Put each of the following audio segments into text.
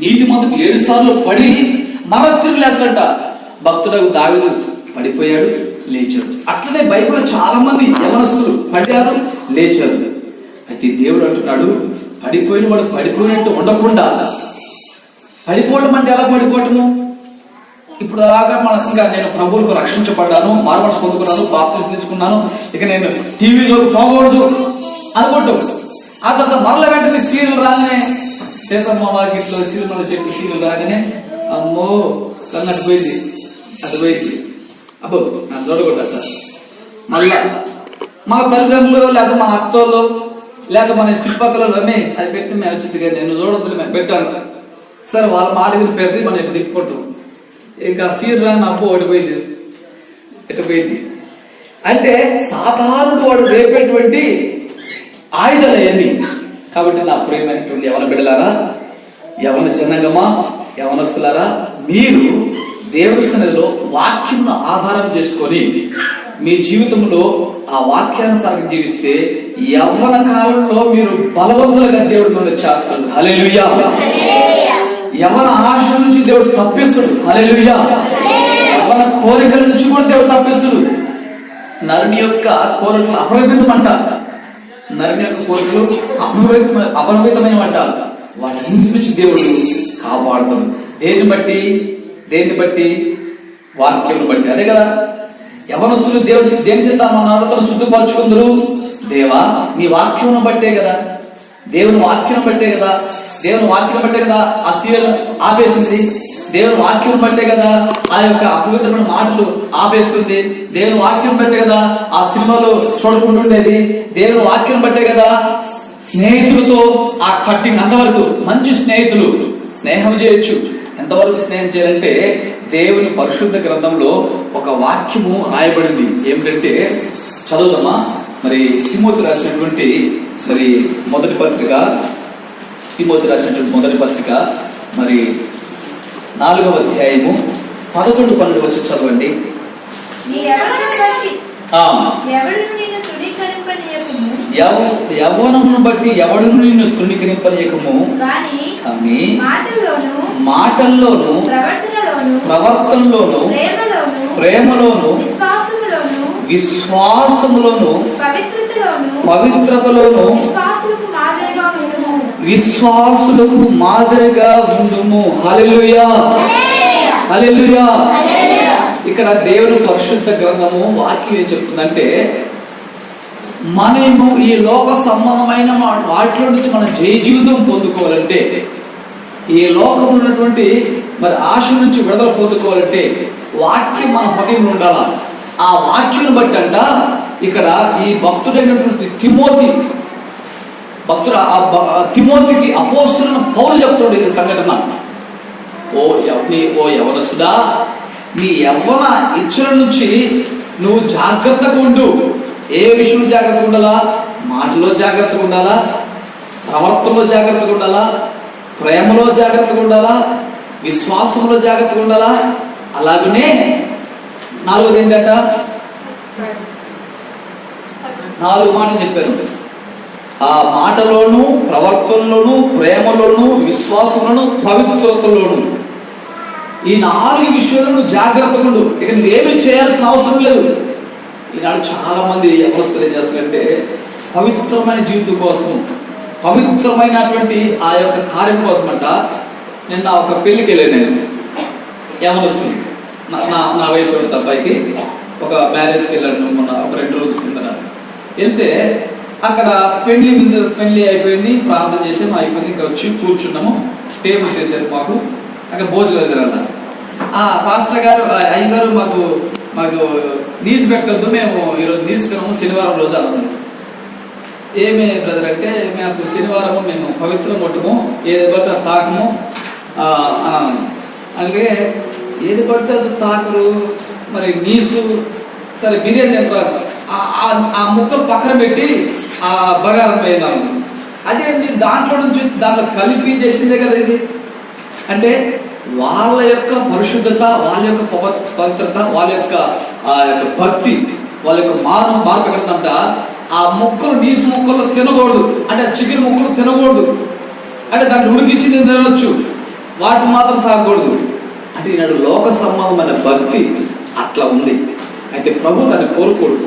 నీతిమంతుడు 7 సార్లు పడి మరల తిరిగి లేస్తాడంట. భక్తుడు దావీదు పడిపోయాడు, లేచాడు. అట్లనే బైబిల్లో చాలా మంది యవనస్తులు పడ్డారు, లేచారు. అయితే దేవుడు అంటున్నాడు, పడిపోయిన వాడు పడిపోయినట్టు ఉండకుండా, పడిపోవడం అంటే ఎలా పడిపోవటము? ఇప్పుడు దాకా మనసుగా నేను ప్రభువులకు రక్షించబడ్డాను, మారుమనసు పొందుకున్నాను, బాప్తిసం తీసుకున్నాను, ఇక నేను టీవీలోకి పోకూడదు అనుకుంటాం. ఆ తర్వాత మరల వెంటనే సీరియల్ రాగానే, సీతమ్మ వాకిట్లో సినిమాల చెట్టు సీరియల్ రాగానే అమ్మో కన్నట్టు పోయింది, అది పోయింది, అబ్బో నాకు చూడకూడదు. మళ్ళా మన తల్లిదండ్రులు లేదా మన అత్తోళ్ళు లేక మన చుట్టుపక్కల అది పెట్టి మేము వచ్చింది కదా, నేను చూడద్దు మేము పెట్టాను సరే, వాళ్ళ మాట మీద పెట్టి మనం ఎటు తిప్పుకుంటాం. ఇంకా సీరియల్ రాని అబ్బో ఓడిపోయింది, ఎటుపోయింది. అంటే సాధారణుడు వాడు రేపేటువంటి ఆయుధాలు అవన్నీ. కాబట్టి నా ప్రియమైనటువంటి యవన బిడ్డలారా, యవన జనగమా, యవనస్తులారా, మీరు దేవుని సన్నిధిలో వాక్యంను ఆధారం చేసుకొని మీ జీవితంలో ఆ వాక్యానుసారం జీవిస్తే యవ్వన కాలంలో మీరు బలవంతులుగా దేవుడు మిమ్మల్ని చేస్తాడు. హల్లెలూయా. యవ్వన ఆశ నుంచి దేవుడు తప్పిస్తాడు. హల్లెలూయా. యవ్వన కోరికల నుంచి కూడా దేవుడు తప్పిస్తాడు. నరుని యొక్క కోరికలు అపరిమితం అంటారు. నరుని యొక్క కోరికలు అపరిమితమైనవంట. వాటి నుంచి దేవుడు కాపాడుతాడు. దేన్ని బట్టి వాక్యం బట్టి. అదే కదా యవనస్తులు దేవుడు దేని చేత మన నడతను శుద్ధిపరచుకుందరు? దేవా నీ వాక్యం బట్టే కదా, దేవుని వాక్యం బట్టే కదా, దేవుని వాక్యం బట్టే కదా ఆ సీరియల్ ఆపేసింది, దేవుని వాక్యం బట్టే కదా ఆ యొక్క అపవిత్రమైన మాటలు ఆపేస్తుంది, దేవుని వాక్యం బట్టే కదా ఆ సినిమాలు చూడకుంటుండేది, దేవుని వాక్యం బట్టే కదా స్నేహితులతో ఆ కట్టింగ్ అంతవరకు. మంచి స్నేహితులు స్నేహం చేయొచ్చు. ఎంతవరకు స్నేహం చేయాలంటే దేవుని పరిశుద్ధ గ్రంథంలో ఒక వాక్యము రాయబడింది. ఏమిటంటే చదువుదామా? మరి తిమోతి రాసినటువంటి మొదటి పత్రిక మరి 4వ అధ్యాయము 11-12 వచ్చి చదవండి. యవ్వనమును బట్టి ఎవడును నిన్ను తృణీకరింపనీయకము, కానీ మాటల్లోను ప్రవర్తనలోను ప్రేమలోను విశ్వాసములోను పవిత్రతలోను విశ్వాసులకు మాదిరిగా ఉండుము. హల్లెలూయా. హల్లెలూయా. ఇక్కడ దేవుని పరిశుద్ధ గ్రంథము వాక్యం ఏం చెప్తుందంటే, మనము ఈ లోక సంబంధమైన వాటిలో నుంచి మనం జయ జీవితం పొందుకోవాలంటే, ఈ లోకం ఉన్నటువంటి మరి ఆశ నుంచి విడుదల పొందుకోవాలంటే వాక్యం మన హృదయంలో ఉండాలా. ఆ వాక్యం బట్టి అంట ఇక్కడ ఈ భక్తుడైనటువంటి తిమోతికి అపోస్తలుడైన పౌలు చెప్తాడు ఈ సంఘటన. ఓ యవనస్తుడా, నీ యవ్వన ఇచ్చుల నుంచి నువ్వు జాగ్రత్తగా ఉండు. ఏ విషయంలో జాగ్రత్తగా ఉండాలా? మాటలో జాగ్రత్తగా ఉండాలా, ప్రవర్తనలో జాగ్రత్తగా ఉండాలా, ప్రేమలో జాగ్రత్తగా ఉండాలా, విశ్వాసంలో జాగ్రత్తగా ఉండాలా. అలాగనే 4వది ఏంటంట? 4 మాటలు చెప్పారు. ఆ మాటలోను ప్రవర్తనలోను ప్రేమలోను విశ్వాసంలోను పవిత్రతలోను, ఈ 4 విషయాలను జాగ్రత్తగా ఉండు. ఇక నువ్వేమీ చేయాల్సిన అవసరం లేదు. ఈనాడు చాలా మంది యవనస్తులు ఏం చేస్తారంటే పవిత్రమైన జీవితం కోసం, పవిత్రమైనటువంటి ఆ యొక్క కార్యం కోసం అంట. నిన్న ఒక పెళ్లికి వెళ్ళాను నేను, యవనస్తులు, నా వయసు ఉన్న అబ్బాయికి ఒక మ్యారేజ్కి వెళ్ళాను మొన్న ఒక 2 రోజుల కింద. వెళ్తే అక్కడ పెళ్లి అయిపోయింది, ప్రార్థన చేసాము, అయిపోయింది, ఇంకా వచ్చి కూర్చున్నాము. టేబుల్స్ వేసారు మాకు, అక్కడ భోజనం ఎదురన్నా. పాస్టర్ గారు, అయ్యగారు మాకు నీసు పెట్టద్దు, మేము ఈరోజు నీసు తినము, శనివారం రోజు అన్నాను. ఏమే బ్రదర్ అంటే, మాకు శనివారము మేము పవిత్రం కొట్టము, ఏది పడితే అది తాకము అన్నాను. అలాగే ఏది పడితే అది తాకరు, మరి నీసు సరే బిర్యానీ తింటారు, ఆ ముక్కలు పక్కన పెట్టి ఆ బగారం వేద్దాము. అదేంటి దాంట్లో నుంచి దాంట్లో కలిపి చేసిందే కదా ఇది. అంటే వాళ్ళ యొక్క పరిశుద్ధత, వాళ్ళ యొక్క పవిత్రత, వాళ్ళ యొక్క భక్తి, వాళ్ళ యొక్క మార్పు ఎక్కడంట, ఆ ముక్కలు నీసు ముక్కలు తినకూడదు, అంటే చికెన్ ముక్కలు తినకూడదు, అంటే దాన్ని ఉడికించి తినవచ్చు. వాటిని మాత్రం తాగకూడదు అంటే ఈనాడు లోక సంబంధమైన భక్తి అట్లా ఉంది. అయితే ప్రభు దాన్ని కోరుకోడు.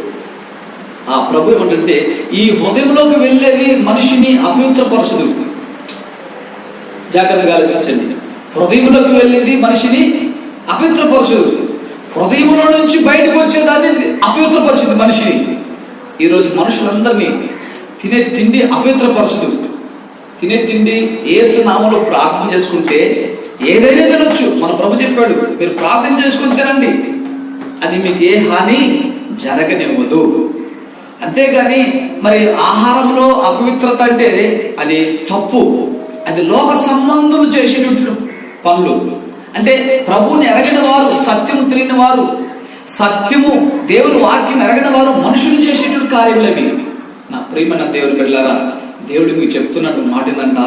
ఆ ప్రభు ఏమంటే ఈ హృదయంలోకి వెళ్ళేది మనిషిని అపవిత్రపరచదు. జాగ్రత్తగా ఆలోచించండి. హృదయంలోకి వెళ్ళేది మనిషిని అపవిత్రపరచదు. హృదయంలో నుంచి బయటకు వచ్చేదాన్ని అపవిత్రపరిచింది మనిషిని. ఈరోజు మనుషులందరినీ తినే తిండి అపవిత్రపరచదు. తినే తిండి యేసు నామములో ప్రార్థన చేసుకుంటే ఏదైనా తినొచ్చు. మన ప్రభు చెప్పాడు, మీరు ప్రార్థన చేసుకుని తినండి, అది మీకు ఏ హాని జరగనివ్వదు. అంతేగాని మరి ఆహారంలో అపవిత్రత అంటే అది తప్పు. అది లోక సంబంధులు చేసేటువంటి పనులు. అంటే ప్రభువుని ఎరగిన వారు, సత్యము తెలియని వారు, సత్యము దేవుని వాక్యం ఎరగిన వారు మనుషులు చేసేటువంటి కార్యములవి. నా ప్రియమైన దేవుని బిడ్డలారా, దేవుడు మీకు చెప్తున్నట్టు మాట ఏంటంట,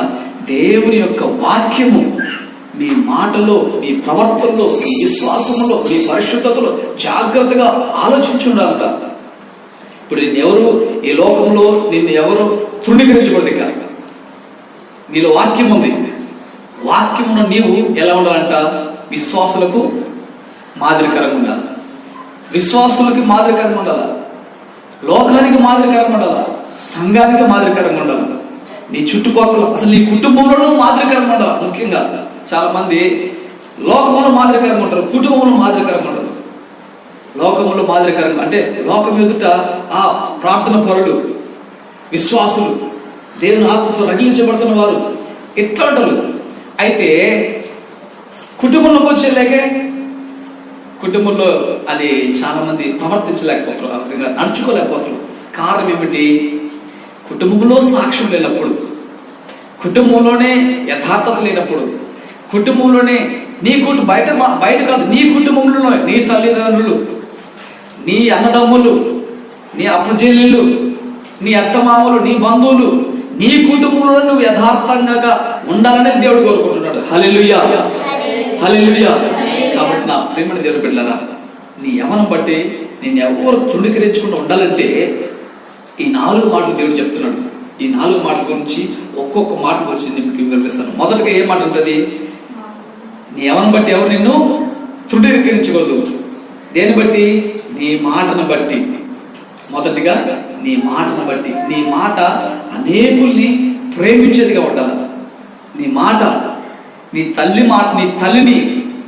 దేవుని యొక్క వాక్యము మీ మాటలో, మీ ప్రవర్తనలో, మీ విశ్వాసంలో, మీ పరిశుద్ధతలో జాగ్రత్తగా ఆలోచించి ఉండాలంట. ఇప్పుడు నిన్నెవరు ఈ లోకంలో నిన్ను ఎవరు తృణీకరించకూడదు. ఇక నీలో వాక్యం ఉంది. వాక్యమును నీవు ఎలా ఉండాలంట, విశ్వాసులకు మాదిరికరంగా ఉండాలి. విశ్వాసులకి మాదిరికరంగా ఉండాలి, లోకానికి మాదిరికరంగా ఉండాలి, సంఘానికి మాదిరికరంగా ఉండాలి. నీ చుట్టుపక్కల అసలు నీ కుటుంబంలోనూ మాదిరికరంగా ఉండాలి. ముఖ్యంగా చాలా మంది లోకంలో మాదిరికరంగా ఉంటారు, కుటుంబంలో మాదిరికరంగా ఉంటారు. లోకములో మాదిరికరంగా అంటే లోకం ఎదుట ఆ ప్రార్థన పరులు, విశ్వాసులు, దేవుని ఆత్మతో రగిలించబడుతున్న వారు ఎట్లా ఉంటారు. అయితే కుటుంబంలోకి వచ్చేలాగే కుటుంబంలో అది చాలా మంది ప్రవర్తించలేకపోతారు, ఆ విధంగా నడుచుకోలేకపోతారు. కారణం ఏమిటి? కుటుంబంలో సాక్ష్యం లేనప్పుడు, కుటుంబంలోనే యథార్థత లేనప్పుడు, కుటుంబంలోనే నీ బయట కాదు, నీ కుటుంబంలోనే నీ తల్లిదండ్రులు, నీ అన్నదమ్ములు, నీ అప్పచెల్లెళ్ళు, నీ అత్తమామలు, నీ బంధువులు, నీ కుటుంబంలో నువ్వు యథార్థంగా ఉండాలని దేవుడు కోరుకుంటున్నాడు. హల్లెలూయా, హల్లెలూయా. కాబట్టి నా ప్రేమని దేవుడు బిడ్డలారా, నీ యవ్వనం బట్టి నేను ఎవరు తృణీకరించకుండా ఉండాలంటే ఈ 4 మాటలు దేవుడు చెప్తున్నాడు. ఈ 4 మాటల గురించి ఒక్కొక్క మాట గురించి నేను మీకు వివరిస్తాను. మొదటగా ఏ మాట ఉంటుంది? నీ యవ్వనం బట్టి ఎవరు నిన్ను తృణీకరించకూడదు. దేని బట్టి? నీ మాటను బట్టి. మొదటిగా నీ మాటను బట్టి. నీ మాట అనేకుల్ని ప్రేమించేదిగా ఉండాలి. నీ మాట నీ తల్లిని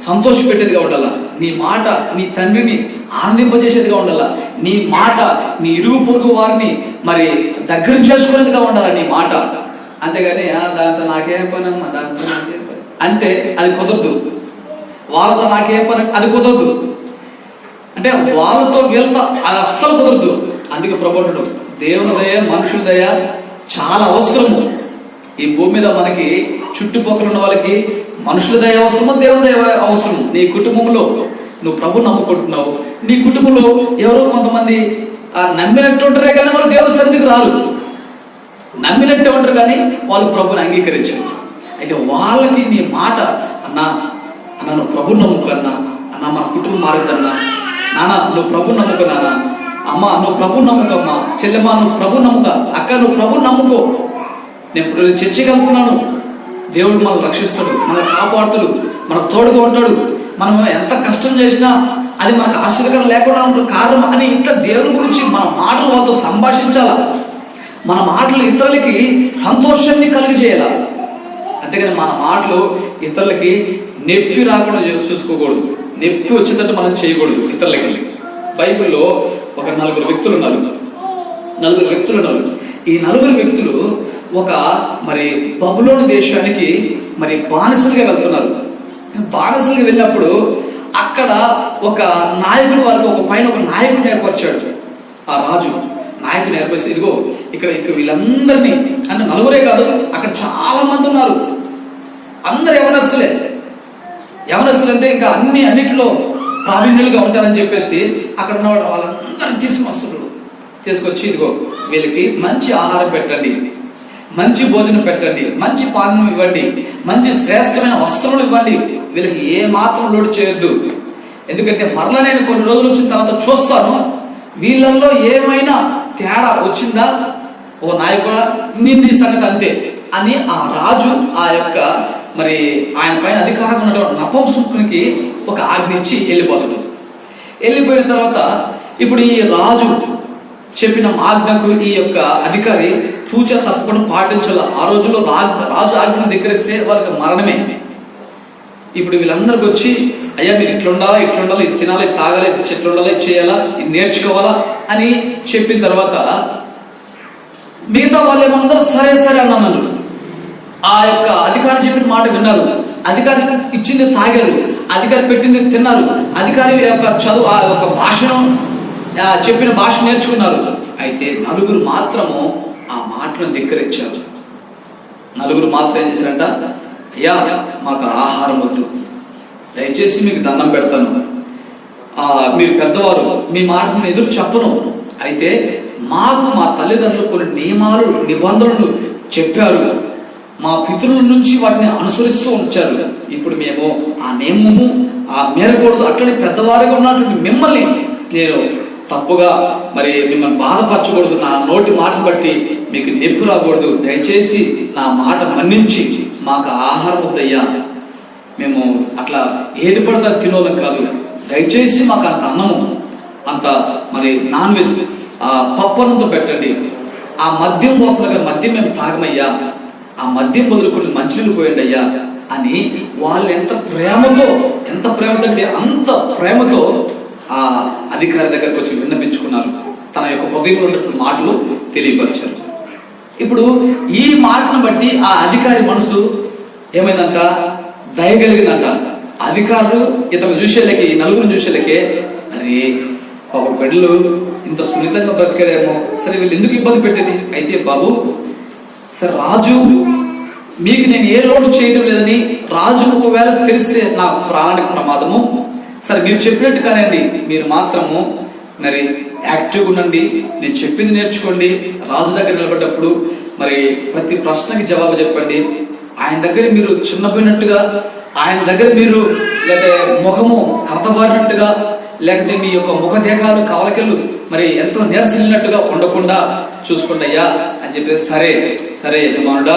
సంతోషపెట్టేదిగా ఉండాలా. నీ మాట నీ తండ్రిని ఆనందింపజేసేదిగా ఉండాలా. నీ మాట నీ ఇరుగు పొరుగు వారిని మరి దగ్గర చేసుకునేదిగా ఉండాలి నీ మాట. అంతేగాని దాంతో నాకేం పని అమ్మా, దాంతో నాకేం పని అంటే అది కుదరదు. వాళ్ళతో నాకేం పని అది కుదరదు. అంటే వాళ్ళతో వీళ్ళతో అది అస్సలు కుదరదు. అందుకే ప్రభుత్వం దేవుని దయ, మనుషుల దయ చాలా అవసరము. ఈ భూమి మీద మనకి చుట్టుపక్కల ఉన్న వాళ్ళకి మనుషుల దయ అవసరము, దేవుని దయ అవసరము. నీ కుటుంబంలో నువ్వు ప్రభు నమ్ముకుంటున్నావు, నీ కుటుంబంలో ఎవరో కొంతమంది నమ్మినట్టు ఉంటారే కానీ వాళ్ళు దేవుని సన్నిధికి రారు. నమ్మినట్టే ఉంటారు కానీ వాళ్ళు ప్రభుని అంగీకరించరు. అయితే వాళ్ళకి నీ మాట అన్నా నువ్వు ప్రభు నమ్ముకన్నా, అన్నా మన కుటుంబం మారుద్దన్నా, నాన్న నువ్వు ప్రభు నమ్ముకున్నానా, అమ్మ నువ్వు ప్రభు నమ్ముకమ్మా, చెల్లెమ్మ నువ్వు ప్రభు నమ్ముక, అక్క నువ్వు ప్రభు నమ్ముకో, నేను చర్చకి వెళ్తున్నాను, దేవుడు మనల్ని రక్షిస్తాడు, మనల్ని కాపాడుతాడు, మనకు తోడుగా ఉంటాడు, మనం ఎంత కష్టం చేసినా అది మనకు ఆశ్చర్యకరం లేకుండా ఉంటుంది కారణం అని ఇట్లా దేవుని గురించి మన మాటలు వాళ్ళతో సంభాషించాలా. మన మాటలు ఇతరులకి సంతోషాన్ని కలిగజేయాలా. అంతేగాని మన మాటలు ఇతరులకి నొప్పి రాకుండా చూసుకోకూడదు, నొప్పి వచ్చేటట్టు మనం చేయకూడదు ఇతరులకి. బైబిల్లో ఒక 4 వ్యక్తులు ఉన్నారు. ఈ 4 వ్యక్తులు ఒక మరి బబులోను దేశానికి మరి బానిసలుగా వెళ్తున్నారు. బానిసలుగా వెళ్ళినప్పుడు అక్కడ ఒక నాయకుడు వారికి ఒక పైన ఒక నాయకుడు ఏర్పరిచాడు. ఆ రాజు నాయకుడు ఏర్పరిచి ఇదిగో ఇక్కడ వీళ్ళందరినీ అంటే 4 కాదు, అక్కడ చాలా మంది ఉన్నారు, అందరు యవనస్తులే అంటే ఇంకా అన్నిటిలో ప్రావీణ్యులుగా ఉంటారని చెప్పేసి అక్కడ ఉన్నవాడు వాళ్ళందరినీ తీసుకొచ్చి ఇదిగో వీళ్ళకి మంచి ఆహారం పెట్టండి, మంచి భోజనం పెట్టండి, మంచి పాలన ఇవ్వండి, మంచి శ్రేష్టమైన వస్త్రములు ఇవ్వండి, వీళ్ళకి ఏ మాత్రం లోటు చేయొద్దు. ఎందుకంటే మరలా నేను కొన్ని రోజులు వచ్చిన తర్వాత చూస్తాను వీళ్ళల్లో ఏమైనా తేడా వచ్చిందా, ఓ నాయకుడా నింది సంగతి అంతే అని ఆ రాజు ఆ యొక్క మరి ఆయన పైన అధికారం ఉన్నటువంటి నపుంసకునికి ఒక ఆజ్ఞ ఇచ్చి వెళ్ళిపోతాడు. వెళ్ళిపోయిన తర్వాత ఇప్పుడు ఈ రాజు చెప్పిన ఆజ్ఞకు ఈ యొక్క అధికారి తూచా తప్పకుండా పాటించాల. ఆ రోజుల్లో రాజు ఆజ్ఞను ధిక్కరిస్తే వాళ్ళకి మరణమే. ఇప్పుడు వీళ్ళందరికి వచ్చి అయ్యా మీరు ఇట్లుండాలా ఇట్లుండాలి, ఇది తినాలి, ఇది తాగాలి, ఇది చెట్లు ఉండాలి, ఇది చేయాలా, ఇది నేర్చుకోవాలా అని చెప్పిన తర్వాత మిగతా వాళ్ళు ఏమందరూ సరే సరే అన్నాను. ఆ యొక్క అధికారి చెప్పిన మాట విన్నారు, అధికారి ఇచ్చింది తాగారు, అధికారి పెట్టింది తిన్నారు, అధికారి యొక్క చదువు ఆ యొక్క భాషను చెప్పిన భాష నేర్చుకున్నారు. అయితే నలుగురు మాత్రము ఆ మాటను ధిక్కరించారు. నలుగురు మాత్రం ఏం చేశారంట, అయ్యా మాకు ఆహారం వద్దు, దయచేసి మీకు దండం పెడతాను, మీరు పెద్దవారు, మీ మాట నేను ఎదురు చెప్పను, అయితే మాకు మా తల్లిదండ్రులు కొన్ని నియమాలు నిబంధనలు చెప్పారు, మా పితరుల నుంచి వాటిని అనుసరిస్తూ ఉంచారు, ఇప్పుడు మేము ఆ నియమము ఆ మేరకూడదు, అట్లనే పెద్దవారిగా ఉన్నటువంటి మిమ్మల్ని నేను తప్పుగా మరి మిమ్మల్ని బాధపరచకూడదు, నా నోటి మాటను బట్టి మీకు నొప్పి రాకూడదు, దయచేసి నా మాట మన్నించి మాకు ఆహారం వద్దయ్యా, మేము అట్లా ఏది పడితే తినోళ్ళం కాదు, దయచేసి మాకు అంత అన్నము అంత మరి నాన్ వెజ్ పప్పనంతో పెట్టండి, ఆ మద్యం పోసలుగా మద్యం మేము తాగమయ్యా, ఆ మద్యం బదులుకొని మంచినీళ్ళు పోయండి అయ్యా అని వాళ్ళు ఎంత ప్రేమతో అంటే అంత ప్రేమతో ఆ అధికారి దగ్గరకు వచ్చి విన్నపించుకున్నారు, తన యొక్క హృదయంలో ఉన్నటువంటి మాటలు తెలియపరిచారు. ఇప్పుడు ఈ మాటను బట్టి ఆ అధికారి మనసు ఏమైందంట, దయగలిగిందంట. అధికారులు ఇతను చూసేళ్ళకి, నలుగురు చూసేళ్ళకే అరే ఒక బిడ్డలు ఇంత సున్నితంగా బ్రతికారేమో, సరే వీళ్ళు ఎందుకు ఇబ్బంది పెట్టేది, అయితే బాబు సరే రాజు మీకు నేను ఏ లోటు చేయడం లేదని రాజుకు ఒకవేళ తెలిస్తే నా ప్రాణానికి ప్రమాదము, సరే మీరు చెప్పినట్టు కానండి, మీరు మాత్రము మరి యాక్టివ్గా ఉండండి, నేను చెప్పింది నేర్చుకోండి, రాజు దగ్గర నిలబడ్డప్పుడు మరి ప్రతి ప్రశ్నకి జవాబు చెప్పండి, ఆయన దగ్గర మీరు చిన్నపోయినట్టుగా, ఆయన దగ్గర మీరు లేదా ముఖము కర్తబారినట్టుగా, లేకపోతే మీ యొక్క ముఖ దేహాలు కవలకెళ్ళు మరి ఎంతో నీరసిల్లినట్టుగా ఉండకుండా చూసుకోండి అయ్యా అని చెప్పి, సరే సరే యజమానుడా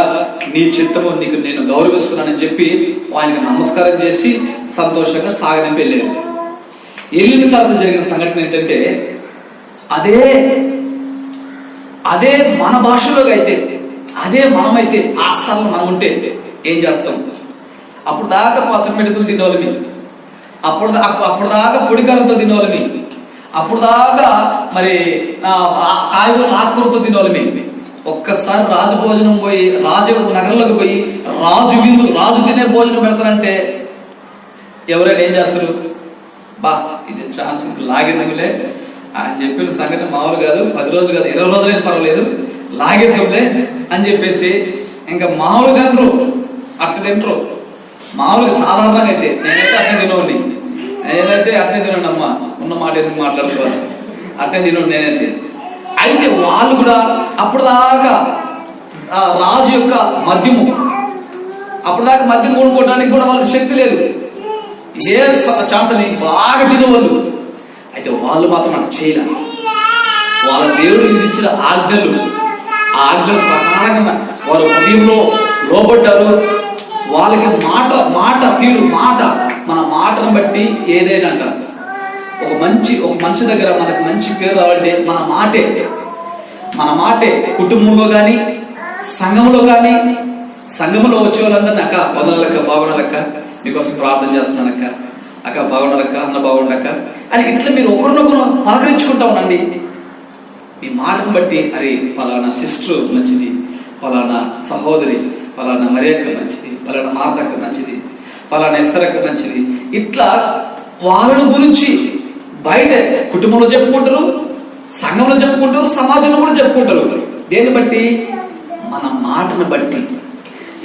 నీ చిత్తము నీకు నేను గౌరవిస్తున్నానని చెప్పి ఆయనకు నమస్కారం చేసి సంతోషంగా సాగనింపి వెళ్ళారు. వెళ్ళిన తర్వాత జరిగిన సంఘటన ఏంటంటే అదే మన భాషలోకి అయితే, అదే మనమైతే ఆ స్థలంలో మనం ఉంటే ఏం చేస్తాం, అప్పుడు దాకా పచ్చడి మెడికలు తినేవాళ్ళని, అప్పుడు దాకా పొడికారంతో తినేవాళ్ళని, అప్పుడు దాకా మరి కాయగూరలు ఆకుకూరతో తినేవాళ్ళని, ఒక్కసారి రాజు భోజనం పోయి రాజు నగరంలోకి పోయి రాజు తినే భోజనం పెడతానంటే ఎవరైనా ఏం చేస్తారు, బా ఇది ఛాన్స్ లాగేద్దాంలే అని చెప్పిన సంగతి మామూలు కాదు, 10 రోజులు కాదు 20 రోజులైనా పర్వాలేదు లాగేద్దాంలే అని చెప్పేసి ఇంకా మామూలు తినరు, అట్లా తింటారు. మామూలుగా సాధారణంగా అయితే నేనైతే అట్నే తినోండి, నేనైతే అట్నే తినండి అమ్మా, ఉన్న మాట ఎందుకు మాట్లాడుకోవాలి, అట్నే తినండి నేనైతే. అయితే వాళ్ళు కూడా అప్పుడు దాకా రాజు యొక్క మద్యము, అప్పుడు దాకా మద్యం కొనుక్కోవడానికి కూడా వాళ్ళకి శక్తి లేదు, ఇదే ఛాన్స్ అని బాగా తినేవాళ్ళు. అయితే వాళ్ళు మాత్రం అట్లా చేయలేదు, వాళ్ళ దేవుడు విధించిన ఆజ్ఞలు ప్రకారంగా వారు హృదయంలో లోబడ్డారు. వాళ్ళకి మాట తీరు మన మాటను బట్టి ఏదైనా అంటారు. ఒక మనిషి దగ్గర మనకు మంచి పేరు రావాలంటే మన మాటే కుటుంబంలో కానీ సంఘంలో కానీ, సంఘంలో వచ్చే వాళ్ళందరినీ అక్క పొందలక్క బాగున్నారక్క, మీకోసం ప్రార్థన చేస్తున్నానక్క, అక్క బాగున్నారక్క, అన్న బాగుండక్క అని ఇట్లా మీరు ఒకరినొకరు పలకరించుకుంటా ఉండండి. మీ మాటను బట్టి అరే పలానా సిస్టర్ మంచిది, పలానా సహోదరి, పలానా మరియక్క మంచిది, పలానా మాతక్క మంచిది, పలానా ఎస్తరక్క మంచిది, ఇట్లా వాళ్ళని గురించి బయట కుటుంబంలో చెప్పుకుంటారు, సంఘంలో చెప్పుకుంటారు, సమాజంలో కూడా చెప్పుకుంటారు. దేన్ని బట్టి, మన మాటను బట్టి.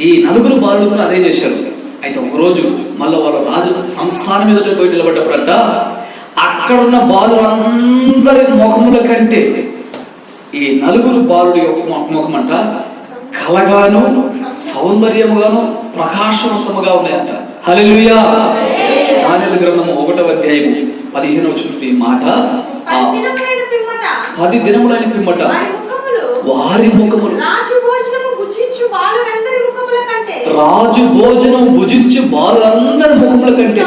ఈ నలుగురు బాలుడు కూడా అదే చేశారు. అయితే ఒకరోజు మళ్ళీ వాళ్ళ రాజు సంస్థానం మీద పోయి నిలబడ్డప్పుడంట, అక్కడున్న బాలులందరి ముఖముల కంటే ఈ నలుగురు బాలుడు యొక్క ముఖమంట కలగాను, సౌందర్యముగాను, ప్రకాశవంతముగా ఉన్నాయంట. హల్లెలూయా. దానియేలు గ్రంథము 1వ అధ్యాయము 15వ వచనం మాట, 10 దినములైన పిమ్మట వారి ముఖములు రాజు భోజనం భుజించి బాలులందరి ముఖముల కంటే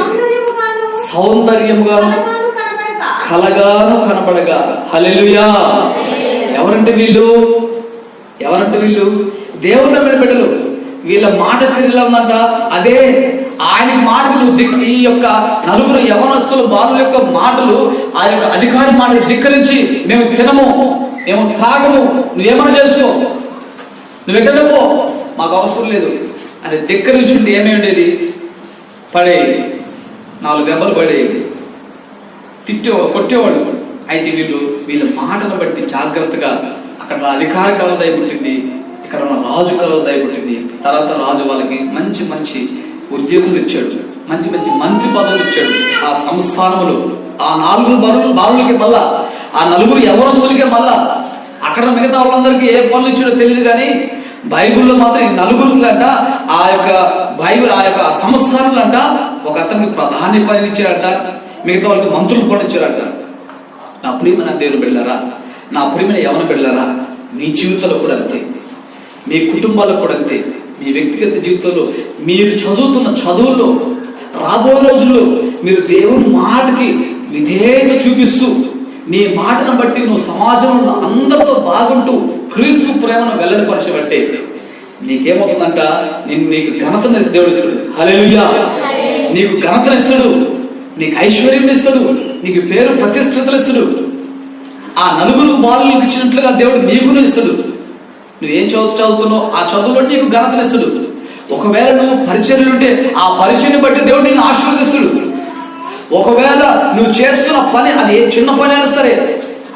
సౌందర్యముగాను కలగాను కనబడగా. హల్లెలూయా. ఎవరంటే వీళ్ళు? దేవుని నమ్మిన బిడ్డలు. వీళ్ళ మాట తీరులా ఉందంట. అదే ఆయన మాటలు ఈ యొక్క నలుగురు యవనస్తుల బాలుల యొక్క మాటలు, ఆ యొక్క అధికారి మాటలు ధిక్కరించి, మేము తినము, మేము త్రాగము, నువ్వేమన్నా చేసుకో, నువ్వు ఎక్కడ పో, మాకు అవసరం లేదు అని ధిక్కరించుంటే ఏమై ఉండేది? పడేది, 4 దెబ్బలు పడేది, కొట్టేవాడు. అయితే వీళ్ళ మాటను బట్టి జాగ్రత్తగా అక్కడ అధికారి కళ దయపుట్టింది, ఇక్కడ ఉన్న రాజు కళ దయపుట్టింది. తర్వాత రాజు వాళ్ళకి మంచి మంచి ఉద్యోగం ఇచ్చాడు, మంచి మంచి మంత్రి పదవులు ఇచ్చాడు. ఆ సంస్థానములు ఆ 4 బాలులకి మళ్ళా, ఆ 4 యవనస్తులకి మళ్ళా, అక్కడ మిగతా వాళ్ళందరికీ ఏ పనులు ఇచ్చాడో తెలియదు, కానీ బైబిల్లో మాత్రం ఈ 4 అంట ఆ యొక్క బైబిల్ ఆ యొక్క సంస్థానాలు అంట ఒక అతనికి ప్రధాని పని ఇచ్చారట, మిగతా వాళ్ళకి మంత్రులు పని ఇచ్చారట. నా ప్రియమైన దేవుని బిడ్డలారా, నా ప్రియమైన యవన బిడ్డలారా, మీ జీవితంలో కూడా అంతే, మీ కుటుంబాల్లో కూడా అంతే, మీ వ్యక్తిగత జీవితంలో మీరు చదువుతున్న చదువుల్లో రాబోయే రోజుల్లో మీరు దేవుని మాటకి విధేయత చూపిస్తూ, నీ మాటను బట్టి నువ్వు సమాజంలో అందరితో బాగుంటూ క్రీస్తు ప్రేమను వెల్లడిపరచబట్టే నీకేమవుతుందంట, నీకు ఘనతను దేవుడు ఇస్తాడు. హల్లెలూయా. నీకు ఘనతను ఇస్తాడు, నీకు ఐశ్వర్యం ఇస్తాడు, నీకు పేరు ప్రతిష్టతలు ఇస్తాడు. ఆ 4 బాలులకు ఇచ్చినట్లుగా దేవుడు నీకును ఇస్తాడు. నువ్వేం చదువుతున్నావు ఆ చదువు బట్టి నీకు ఘనతను ఇస్తాడు. ఒకవేళ నువ్వు పరిచర్యలు ఉంటే ఆ పరిచర్ని బట్టి దేవుడు నిన్ను ఆశీర్వదిస్తాడు. ఒకవేళ నువ్వు చేస్తున్న పని అది ఏ చిన్న పని అయినా సరే,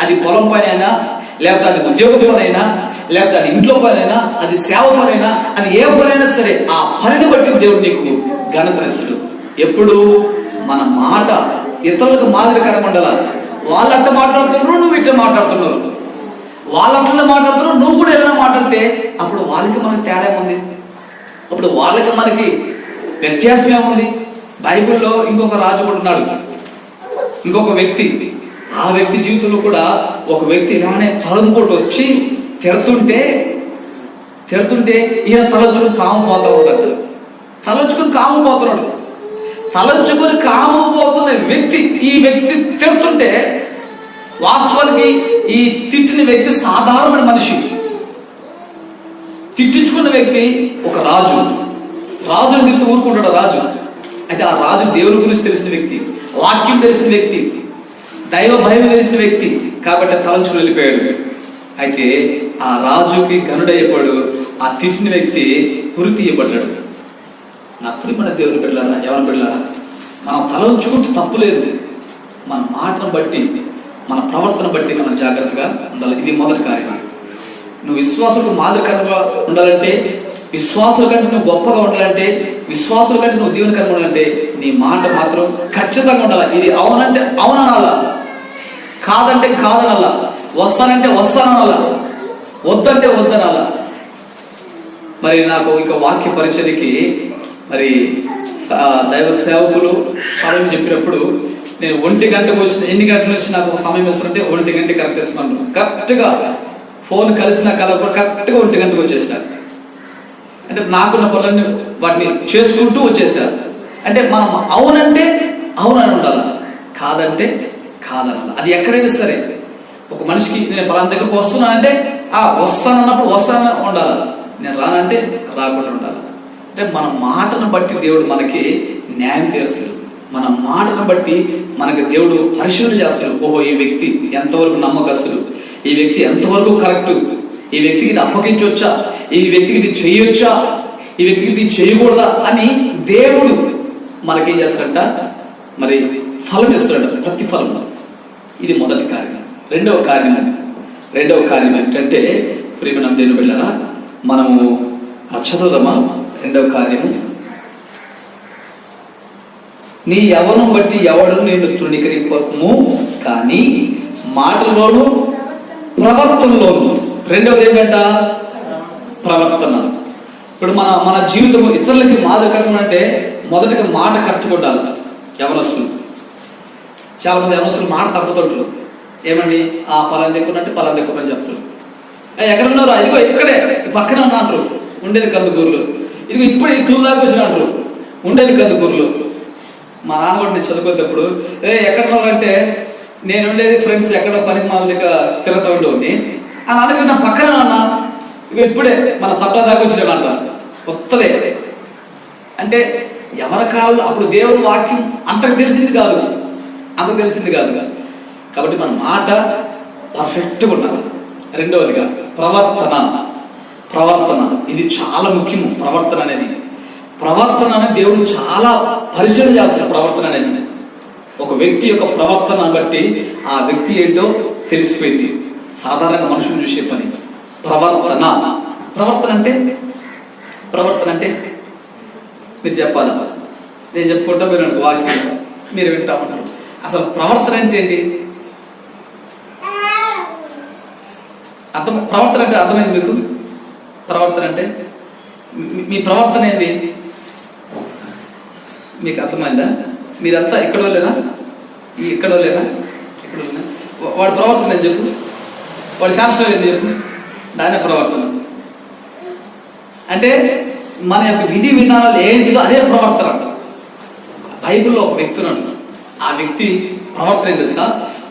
అది పొలం పని అయినా, లేకపోతే అది ఉద్యోగ పని అయినా, లేకపోతే అది ఇంట్లో పని అయినా, అది సేవ పని అయినా, అది ఏ పని అయినా సరే, ఆ పనిని బట్టి దేవుడు నీకు ఘనతనిస్తాడు. ఎప్పుడు మన మాట ఇతరులకు మాదిరికరంగా ఉండాలి. వాళ్ళంట మాట్లాడుతున్నారు, నువ్వు ఇట్లా మాట్లాడుతున్నారు, వాళ్ళంటనే మాట్లాడుతున్నారు, నువ్వు కూడా ఏదైనా మాట్లాడితే అప్పుడు వాళ్ళకి మనకి తేడా ఉంది, అప్పుడు వాళ్ళకి మనకి వ్యత్యాసం ఏముంది? బైబిల్లో ఇంకొక రాజు కూడా ఉన్నాడు, ఇంకొక వ్యక్తి. ఆ వ్యక్తి జీవితంలో కూడా ఒక వ్యక్తి ఇలానే తలంపుడు వచ్చి తిడుతుంటే ఈయన తలంచుకుని కాముపోతా ఉన్నాడు. తలంచుకుని కాముపోతున్న వ్యక్తి, ఈ వ్యక్తి తిడుతుంటే వాస్తవానికి ఈ తిట్టిన వ్యక్తి సాధారణమైన మనిషి, తిట్టించుకున్న వ్యక్తి ఒక రాజుని తిడుతూ ఊరుకుంటాడు రాజు. అయితే ఆ రాజు దేవుని గురించి తెలిసిన వ్యక్తి, వాక్యం తెలిసిన వ్యక్తి, దైవ భయం తెలిసిన వ్యక్తి, కాబట్టి తలంచుకుని వెళ్ళిపోయాడు. అయితే ఆ రాజుకి గనుడయ్యపాడు, ఆ తిట్టిన వ్యక్తి గురి తీయబడ్డాడు. నా ప్రియమైన దేవుని బిడ్డలారా, ఎవరి బిడ్డలారా, మనం తలంచుకుంటూ తప్పులేదు. మన మాటను బట్టి, మన ప్రవర్తన బట్టి మనం జాగ్రత్తగా ఉండాలి. ఇది మొదటి కార్యం. నువ్వు విశ్వాసులకు మాదిరికరంగా ఉండాలంటే, విశ్వాసుల కంటే నువ్వు గొప్పగా ఉండాలంటే, విశ్వాసుల కంటే నువ్వు దీవెనకరంగా ఉండాలంటే నీ మాట మాత్రం ఖచ్చితంగా ఉండాలి. ఇది అవునంటే అవుననాలా, కాదంటే కాదనాలా, వస్తానంటే వస్తాననాలా, వద్దంటే వద్దనాలా. మరి నాకు ఇక వాక్య పరిచర్యకి మరి దైవ సేవకులు సమయం చెప్పినప్పుడు నేను 1 గంటకు వచ్చిన, ఎన్ని గంటల నుంచి నాకు సమయం ఇస్తారంటే 1 గంట కరెక్ట్ ఇస్తున్నాను. కరెక్ట్గా ఫోన్ కలిసిన కలప కరెక్ట్గా 1 గంటకు వచ్చేసినారు. అంటే నాకున్న పనులన్నీ వాటిని చేసుకుంటూ వచ్చేసారు. అంటే మనం అవునంటే అవునని ఉండాలి, కాదంటే కాదనాలి. అది ఎక్కడైనా సరే ఒక మనిషికి నేను పలానా దగ్గరకు వస్తున్నానంటే వస్తానన్నప్పుడు వస్తానని ఉండాలి, నేను రానంటే రాకుండా ఉండాలి. అంటే మన మాటను బట్టి దేవుడు మనకి న్యాయం చేస్తాడు. మన మాటను బట్టి మనకి దేవుడు పరిశీలన చేస్తాడు. ఓహో, ఈ వ్యక్తి ఎంతవరకు నమ్మకస్తుడు, ఈ వ్యక్తి ఎంతవరకు కరెక్ట్, ఈ వ్యక్తికి ఇది అప్పగించవచ్చా, ఈ వ్యక్తికి ఇది చేయొచ్చా, ఈ వ్యక్తికి ఇది చేయకూడదా అని దేవుడు మనకేం చేస్తాడంట, మరి ఫలం ఇస్తాడంట, ప్రతిఫలం. ఇది మొదటి కార్యం. రెండవ కార్యం ఏంటంటే ప్రియమైన దేవుని బిడ్డలారా, మనము చదువుదామా? రెండవ కార్యము, నీ యవ్వనం బట్టి ఎవడు నేను తృణీకరింపము, కానీ మాటల్లోనూ ప్రవర్తనలోను. రెండవది ఏంటంట, ప్రవర్తన. ఇప్పుడు మన జీవితం ఇతరులకి మాదిరికరం అంటే మొదటిగా మాట కరెక్ట్గా ఉండాలి. యవనస్తులు, చాలా మంది యవనస్తులు మాట తప్పుతుంటారు. ఏమండి పలానా ఎక్కున్నట్టు పలానా ఎక్కువని చెప్తారు. ఎక్కడున్నారా? ఇదిగో ఇక్కడే పక్కన ఉన్నారు, ఉండేది కందుకూరులో. ఇది ఇప్పుడు ఈ తూము దాకా వచ్చిన అంటారు. ఉండేది కందుకూరులో మా నాన్న కూడా నేను చదువుకునేటప్పుడు ఎక్కడ ఉన్నారంటే నేను ఉండేది ఫ్రెండ్స్ ఎక్కడో పనికి మా దగ్గర తిరుగుతూ ఉండేవాడిని. ఆ నాన్నకి నా పక్కన అన్న ఇక ఇప్పుడే మన సప్లా దాకా వచ్చినాడు అంట. కొత్తదే అంటే ఎవరి కాలంలో అప్పుడు దేవుని వాక్యం అంతకు తెలిసింది కాదు, అంతకు తెలిసింది కాదు. కాబట్టి మన మాట పర్ఫెక్ట్గా ఉండాలి. రెండవదిగా ప్రవర్తన ఇది చాలా ముఖ్యము. ప్రవర్తన అనేది దేవుడు చాలా పరిశీలన చేస్తాడు. ప్రవర్తన అనేది ఒక వ్యక్తి యొక్క ప్రవర్తన బట్టి ఆ వ్యక్తి ఏంటో తెలిసిపోయింది. సాధారణంగా మనుషులు చూసే పని ప్రవర్తన అంటే మీరు చెప్పాలా, నేను చెప్పుకుంటా మీరు వాక్యం మీరు వింటా ఉంటారు. అసలు ప్రవర్తన అంటే ఏంటి? ప్రవర్తన అంటే అర్థమైంది మీకు? ప్రవర్తన అంటే మీ ప్రవర్తన ఏంటి మీకు అర్థమైందా? మీరంతా ఎక్కడో లేనా? వాడి ప్రవర్తన ఏం చెప్పు, వాడి శాస్త్రం ఏం చెప్పు, దాని ప్రవర్తన అంటే మన యొక్క విధి విధానాలు ఏంటిదో అదే ప్రవర్తన. బైబిల్లో ఒక వ్యక్తి ఉన్నాడు. ఆ వ్యక్తి ప్రవర్తన ఏం తెలుసా?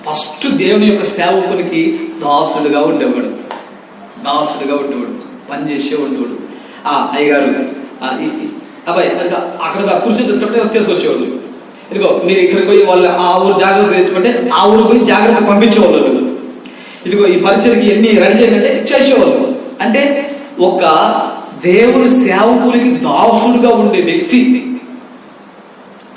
ఫస్ట్ దేవుని యొక్క సేవకునికి దాసుడుగా ఉండేవాడు, పని చేసే ఉండేవాడు. అయ్యగారు అబ్బాయి అక్కడ కూర్చొని తీసుకొచ్చేవాడు. ఇదిగో మీరు ఇక్కడికి పోయి వాళ్ళు ఆ ఊరు జాగ్రత్త తెచ్చుకుంటే ఆ ఊరు పోయి జాగ్రత్త పంపించేవాళ్ళు. ఇదిగో ఈ పరిచయకి ఎన్ని రెడీ చేయాలంటే చేసేవాళ్ళు. అంటే ఒక దేవుని సేవకునికి దాసుడుగా ఉండే వ్యక్తి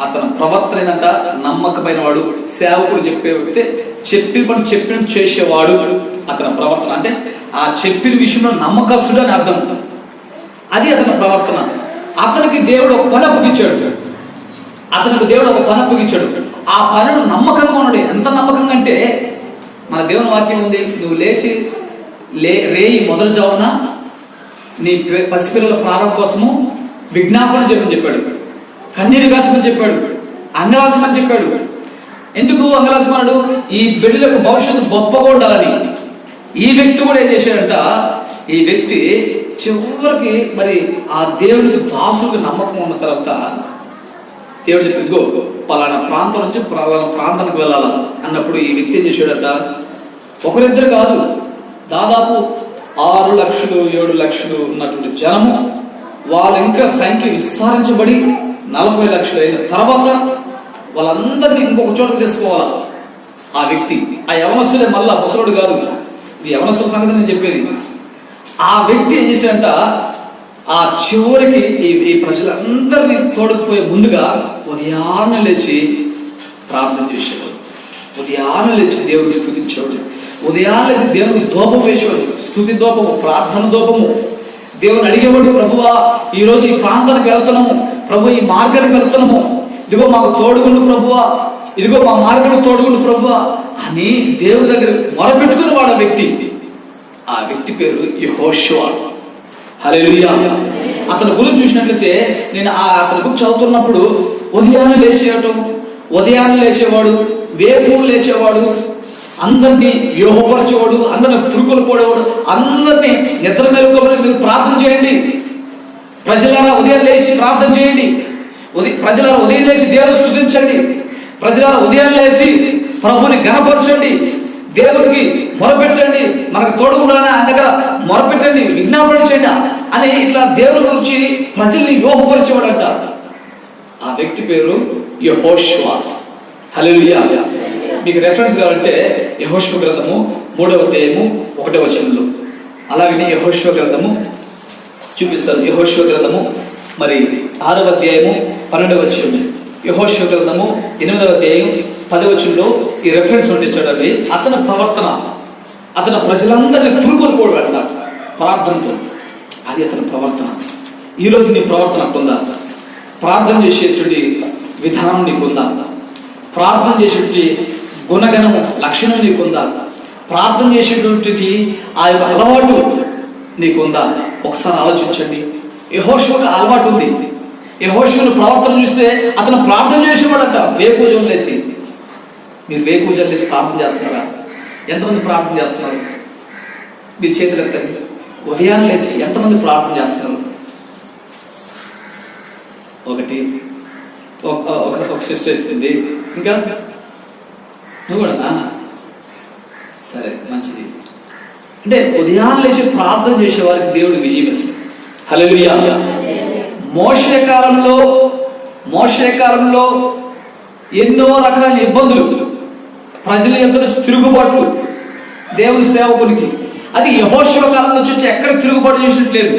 అతను ప్రవర్తన ఏంటంట? నమ్మకమైన వాడు. సేవకుడు చెప్పే వ్యక్తి చెప్పిన పని చెప్పినట్టు చేసేవాడు. అతని ప్రవర్తన అంటే ఆ చెప్పిన విషయంలో నమ్మకస్తుడు అని అర్థం. అది అతని ప్రవర్తన. అతనికి దేవుడు ఒక పని అప్పగించాడు. ఆ పనిలో నమ్మకంగా ఉన్నాడు. ఎంత నమ్మకంగా అంటే మన దేవుని వాక్యం ఉంది, నువ్వు లేచి రేయి మొదలు జావున నీ పసిపిల్లల ప్రాణం కోసము విజ్ఞాపన చేయమని చెప్పాడు, కన్నీరు కాచమని చెప్పాడు, అంగలాచమని చెప్పాడు. ఎందుకు అంగలాచమన్నాడు? ఈ బిడ్డలకు భవిష్యత్తు గొప్పగా ఉండాలని. ఈ వ్యక్తి కూడా ఏం చేశాడంట? ఈ వ్యక్తి చివరికి మరి ఆ దేవునికి దాసుడికి నమ్మకం ఉన్న తర్వాత దేవుడు చెప్పి ఇదిగో పలానా ప్రాంతం నుంచి పలానా ప్రాంతానికి వెళ్ళాలా అన్నప్పుడు ఈ వ్యక్తి ఏం చేశాడట? ఒకరిద్దరు కాదు, దాదాపు 6 లక్షలు 7 లక్షలు ఉన్నటువంటి జనము, వాళ్ళ ఇంకా సంఖ్య విస్తరించబడి 40 లక్షలు అయిన తర్వాత వాళ్ళందరినీ ఇంకొక చోటకు తీసుకోవాలా ఆ వ్యక్తి. ఆ యవనస్తుడే, మళ్ళా ముసలుడు కాదు. ఇది యవనస్తుల సంగతి నేను చెప్పేది. ఆ వ్యక్తి ఏం చేశాడంట? ఆ చివరికి ఈ ప్రజలందరినీ తోడుకుపోయే ముందుగా ఉదయాన్నే లేచి ప్రార్థన చేసేవాడు, ఉదయాన్నే లేచి దేవుడిని స్తుతించేవాడు, ఉదయాన్నే లేచి దేవుడికి ధూపం వేసేవాడు. స్తుతి ధూపము, ప్రార్థన ధూపము. దేవుని అడిగేవాడు, ప్రభువా ఈరోజు ఈ ప్రాంతానికి వెళ్తున్నాము, ప్రభు ఈ మార్గానికి వెళ్తున్నాము, ఇదిగో మాకు తోడుగుండు ప్రభువా, ఇదిగో మా మార్గం తోడుగుండు ప్రభువా అని దేవుడి దగ్గర మొరపెట్టుకుని వాడు ఆ వ్యక్తి. ఆ వ్యక్తి పేరు యెహోషువ. హల్లెలూయా. అతని గురించి చూసినట్లయితే నేను అతని గురించి చదువుతున్నప్పుడు ఉదయాన్నే లేచేవాడు, వేకువలు లేచేవాడు, అందరినీ యోగపరచేవాడు, అందరిని పురుకులు పోడేవాడు, అందరినీ నిద్ర మేలుకోవాలి, మీరు ప్రార్థన చేయండి ప్రజలారా, ఉదయం లేచి ప్రార్థన చేయండి, ప్రజలారా ఉదయం లేచి దేవుని స్తుతించండి, ప్రజలారా ఉదయం లేచి ప్రభుని ఘనపరచండి, దేవుడికి మొరపెట్టండి, మనకు తోడుగుండాలని ఆయన దగ్గర మొరపెట్టండి, విజ్ఞాపన చేయండి అని ఇట్లా దేవుని గురించి ప్రజల్ని యోగపరిచేవాడంట. ఆ వ్యక్తి పేరు యెహోషువ. హల్లెలూయా. మీకు రెఫరెన్స్ కావాలంటే యెహోషువ గ్రంథము 3వ అధ్యాయము 1వ వచనంలో, అలాగే యెహోషువ గ్రంథము చూపిస్తారు. యెహోషువ గ్రంథము మరి 6వ అధ్యాయము 12వ వచనం, యెహోషువ గ్రంథము 8వ అధ్యాయం 10వ వచనంలో ఈ రెఫరెన్స్ ఉంటే చూడండి. అతని ప్రవర్తన, అతని ప్రజలందరినీ పురుకొల్పోడు అంట ప్రార్థనతో. అది అతని ప్రవర్తన. ఈరోజు నీ ప్రవర్తన పొందా? ప్రార్థన చేసేటువంటి విధానం నీకుందా? ప్రార్థన చేసేటువంటి గుణగణము లక్షణం నీకుందా? ప్రార్థన చేసేటువంటి ఆ యొక్క అలవాటు నీకుందా? ఒకసారి ఆలోచించండి. యెహోషువకు అలవాటు ఉంది. యెహోషువను ప్రవర్తన చూస్తే అతను ప్రార్థన చేసేవాడంట. వేకువజాము లేసి. మీరు వేకువజాము లేసి ప్రార్థన చేస్తున్నారా? ఎంతమంది ప్రార్థన చేస్తున్నారు? మీ చేతులు ఎత్తండి. ఉదయాన్నే లేసి ఎంతమంది ప్రార్థన చేస్తున్నారు? ఒకటి ఒక సిస్టర్ ఇచ్చింది. ఇంకా నువ్వు కూడా సరే, మంచిది. అంటే ఉదయాన్నే లేచి ప్రార్థన చేసే వారికి దేవుడు విజయం ఇస్తుంది. హల్లెలూయా. మోషే కాలంలో ఎన్నో రకాల ఇబ్బందులు, ప్రజల యొక్క నుంచి తిరుగుబాట్లు దేవుని సేవకునికి. అది యెహోషువ కాలం నుంచి వచ్చి ఎక్కడ తిరుగుబాటు చేసినట్లేదు.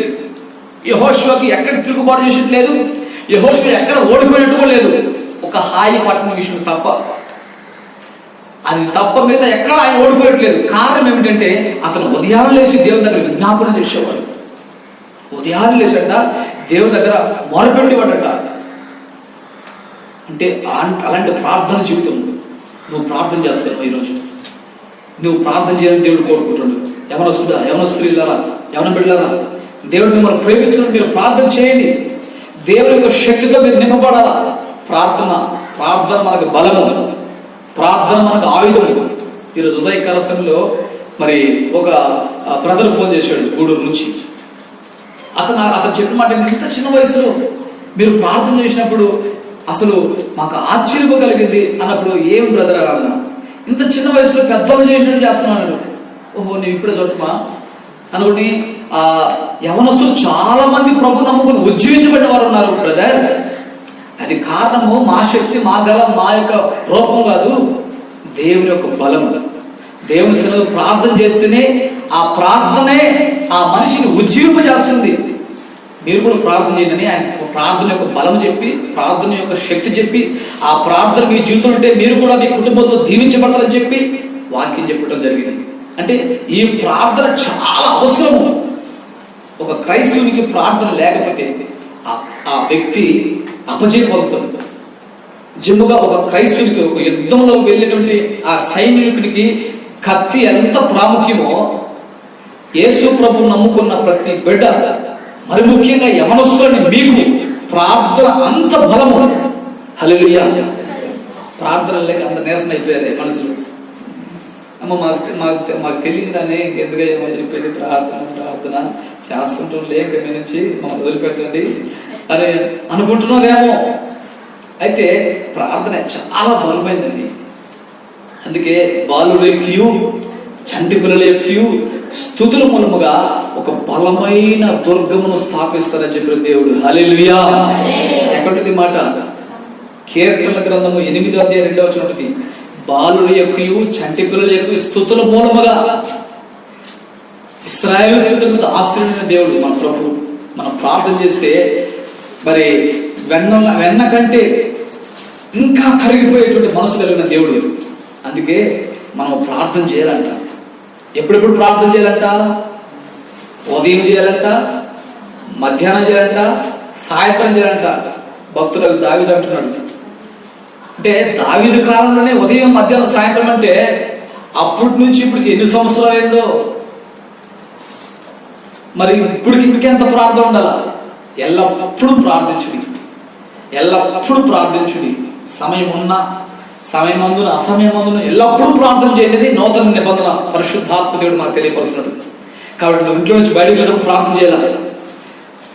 యెహోషువకి ఎక్కడ తిరుగుబాటు చేసినట్లేదు. యెహోషువ ఎక్కడ ఓడిపోయినట్టు లేదు. ఒక హాయి పట్టణ విషయం తప్ప, అది తప్ప మీద ఎక్కడ ఆయన ఓడిపోయట్లేదు. కారణం ఏమిటంటే అతను ఉదయాన్నే లేచి దేవుని దగ్గర విజ్ఞాపన చేసేవాడు. ఉదయాన్నే లేచట దేవుని దగ్గర మొరపెట్టేవాడట. అంటే అలాంటి ప్రార్థన జీవితం నువ్వు ప్రార్థన చేస్తావు. ఈరోజు నువ్వు ప్రార్థన చేయాలని దేవుడు కోరుకుంటున్నాడు. యవనస్తులారా, యవన బిడ్డలారా, దేవుడు మిమ్మల్ని ప్రేమిస్తున్నాడు. మీరు ప్రార్థన చేయండి. దేవుని యొక్క శక్తితో మీరు నింపబడాలా. ప్రార్థన మనకు బలము, ప్రార్థన మనకు ఆయుధము. ఈరోజు ఉదయకాల సమయంలో మరి ఒక బ్రదర్ ఫోన్ చేశాడు గూడూరు నుంచి. అతను చెప్పిన మాట, ఇంత చిన్న వయసులో మీరు ప్రార్థన చేసినప్పుడు అసలు మాకు ఆశ్చర్యం కలిగింది అన్నప్పుడు, ఏం బ్రదర్ అన్న, ఇంత చిన్న వయసులో పెద్దవాళ్ళు చేసినట్టు చేస్తున్నాను. ఓహో, నేను ఇప్పుడే చూడటమా అనుకుని యవనస్తులు చాలా మంది ప్రభు నమ్ముకుని ఉజ్జీవించబడిన వారు ఉన్నారు బ్రదర్. అది కారణము మా శక్తి, మా గలం, మా యొక్క రూపం కాదు, దేవుని యొక్క బలము. దేవుని సన్నిధిలో ప్రార్థన చేస్తేనే ఆ ప్రార్థనే ఆ మనిషిని ఉజ్జీవింపజేస్తుంది. మీరు కూడా ప్రార్థన చేయండి. ఆయన ప్రార్థన యొక్క బలం చెప్పి, ప్రార్థన యొక్క శక్తి చెప్పి, ఆ ప్రార్థన మీ జీవితం ఉంటే మీరు కూడా మీ కుటుంబంతో దీవించబడతారని చెప్పి వాక్యం చెప్పడం జరిగింది. అంటే ఈ ప్రార్థన చాలా అవసరము. ఒక క్రైస్తవునికి ప్రార్థన లేకపోతే ఆ వ్యక్తి అపజయం పొందుతాడు. జిమ్ముగా ఒక క్రైస్తవునికి, ఒక యుద్ధంలో వెళ్ళేటువంటి ఆ సైనికుడికి కత్తి ఎంత ప్రాముఖ్యమో, యేసు ప్రభు నమ్ముకున్న ప్రతి బిడ్డ, మరి ముఖ్యంగా యవనస్తులని మీకు ప్రార్థన అంత బలము. హల్లెలూయా. ప్రార్థన లేక అంత నీరసం అయిపోయారు మనుషులు. అమ్మ మాకు తెలియదానే ఎందుకయ్యా చెప్పేది, ప్రార్థన చేస్తుంటూ లేక మీ నుంచి మమ్మల్ని వదిలిపెట్టండి అని అనుకుంటున్నారేమో. అయితే ప్రార్థన చాలా బలమైందండి. అందుకే బాలుల యొక్కయు చంటి పిల్లల యొక్కయు స్తుతుల మూలముగా ఒక బలమైన దుర్గమును స్థాపిస్తారని చెప్పిన దేవుడు. హల్లెలూయా. ఎక్కడుంది మాట? కీర్తనల గ్రంథము 8వ అధ్యాయం 2వ వచనం, బాలుల యొక్కయు చంటి పిల్లల యొక్కయు స్తుతుల మూలముగా. ఇశ్రాయేలు స్తుతుల మీద ఆశ్రయించిన దేవుడు మన ప్రభు. మనం ప్రార్థన చేస్తే మరి వెన్న కంటే ఇంకా కరిగిపోయేటువంటి మనసు కలిగిన దేవుడు. అందుకే మనం ప్రార్థన చేయాలంట. ఎప్పుడెప్పుడు ప్రార్థన చేయాలంట? ఉదయం చేయాలంట, మధ్యాహ్నం చేయాలంట, సాయంత్రం చేయాలంట. భక్తుడు దావీదు అంటున్నాడు. అంటే దావీదు కాలంలోనే ఉదయం, మధ్యాహ్నం, సాయంత్రం అంటే అప్పటి నుంచి ఇప్పటికి ఎన్ని సంవత్సరాలు అయిందో. మరి ఇప్పటికి ఎంత ప్రార్థన ఉండాలా? ఎల్లప్పుడూ ప్రార్థించుడి, ఎల్లప్పుడూ ప్రార్థించుడి. సమయం ఉన్నా, సమయమందున, అసమయమందున ఎల్లప్పుడూ ప్రార్థన చేయండి. నూతన నిబంధన పరిశుద్ధాత్మ దేవుడు మనకు తెలియపరుస్తున్నాడు. కాబట్టి నువ్వు ఇంట్లో నుంచి బయటకు వెళ్ళినప్పుడు ప్రార్థన చేయాలా.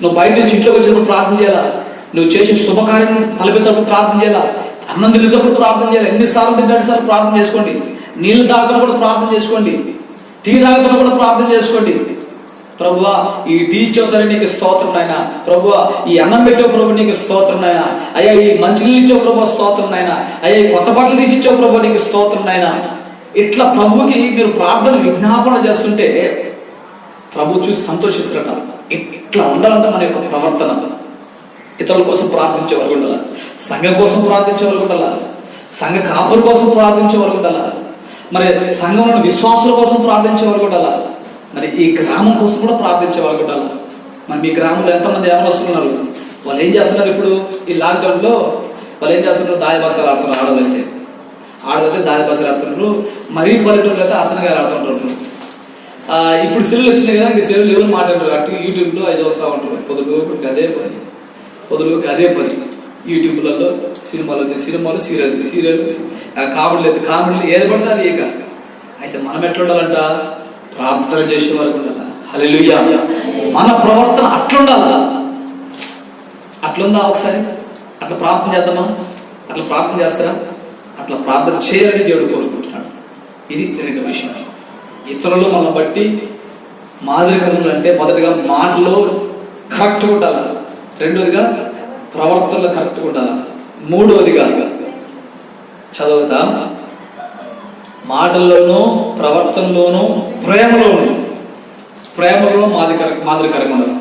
నువ్వు బయట నుంచి ఇంట్లోకి వచ్చినప్పుడు ప్రార్థన చేయాలా. నువ్వు చేసే శుభకార్యం తలపెట్టినప్పుడు ప్రార్థన చేయాలా. అన్నం తినేటప్పుడు ప్రార్థన చేయాలి. ఎన్నిసార్లు తింటే సార్లు ప్రార్థన చేసుకోండి. నీళ్లు తాగుతున్నప్పుడు ప్రార్థన చేసుకోండి. టీ తాగుతున్నప్పుడు ప్రార్థన చేసుకోండి. ప్రభువా, ఈ టీ ఇచ్చేవారు నీకు స్తోత్రం నాయన. ప్రభువా, ఈ అన్నం పెట్టే ప్రభు నీకు స్తోత్రం నాయన. అయ్యా, ఈ మంచినీళ్ళు ఇచ్చే ప్రభు స్తోత్రం నాయన. అయ్యా, ఈ కొత్త బట్టలు తీసి ఇచ్చే ప్రభు నీకు స్తోత్రం నాయన. ఇట్లా ప్రభుకి మీరు ప్రార్థన విజ్ఞాపన చేస్తుంటే ప్రభు చూసి సంతోషిస్తారట. ఇట్లా ఉండాలంటే మన యొక్క ప్రవర్తన. ఇతరుల కోసం ప్రార్థించే వాళ్ళు ఉండాల, సంఘం కోసం ప్రార్థించే వాళ్ళు ఉండాల, సంఘ కాపుల కోసం ప్రార్థించే వాళ్ళు ఉండాల, మరి సంఘంలో విశ్వాసుల కోసం ప్రార్థించే వాళ్ళు ఉండాల, మరి ఈ గ్రామం కోసం కూడా ప్రార్థించే వాళ్ళు ఉండాల. మరి మీ గ్రామంలో ఎంతమంది యవనస్తున్నారు? వాళ్ళు ఏం చేస్తున్నారు? ఇప్పుడు ఈ లాక్డౌన్ లో వాళ్ళు ఏం చేస్తున్నారు? దాయబాసాలు ఆడుతున్నారు. ఆడవైతే దాయబాసాలు ఆడుతున్నారు. మరీ పల్లెటూరులో అయితే అర్చన గారు ఆడుతుంటారు. ఇప్పుడు సెల్లు వచ్చినాయి కదా, ఇంక సెల్లు ఎవరు మాట్లాడరు. అటు యూట్యూబ్లో అవి చూస్తూ ఉంటారు. పొద్దులోకి అదే పని యూట్యూబ్లలో. సినిమాలు సీరియల్ కామెడీలు ఏది పడతారు ఇక. అయితే మనం ఎట్లా ఉండాలంట? ప్రార్థన చేసే వరకు ఉండాలి. హల్లెలూయా. మన ప్రవర్తన అట్లుండాలా? అట్లుందా? ఒకసారి అట్లా ప్రార్థన చేద్దామా? అట్లా ప్రార్థన చేస్తారా? అట్లా ప్రార్థన చేయాలని దేవుడు కోరుకుంటున్నాడు. ఇది రెండో విషయం. ఇతరులు మనల్ని బట్టి మాదిరికరములు అంటే మొదటిగా మాటలో కరెక్ట్గా ఉండాలా, రెండోదిగా ప్రవర్తనలో కరెక్ట్గా ఉండాలా, మూడవదిగా చదువుతా మాటల్లోనూ ప్రవర్తనలోనూ ప్రేమలో మాదిరికరంగా ఉండాలి.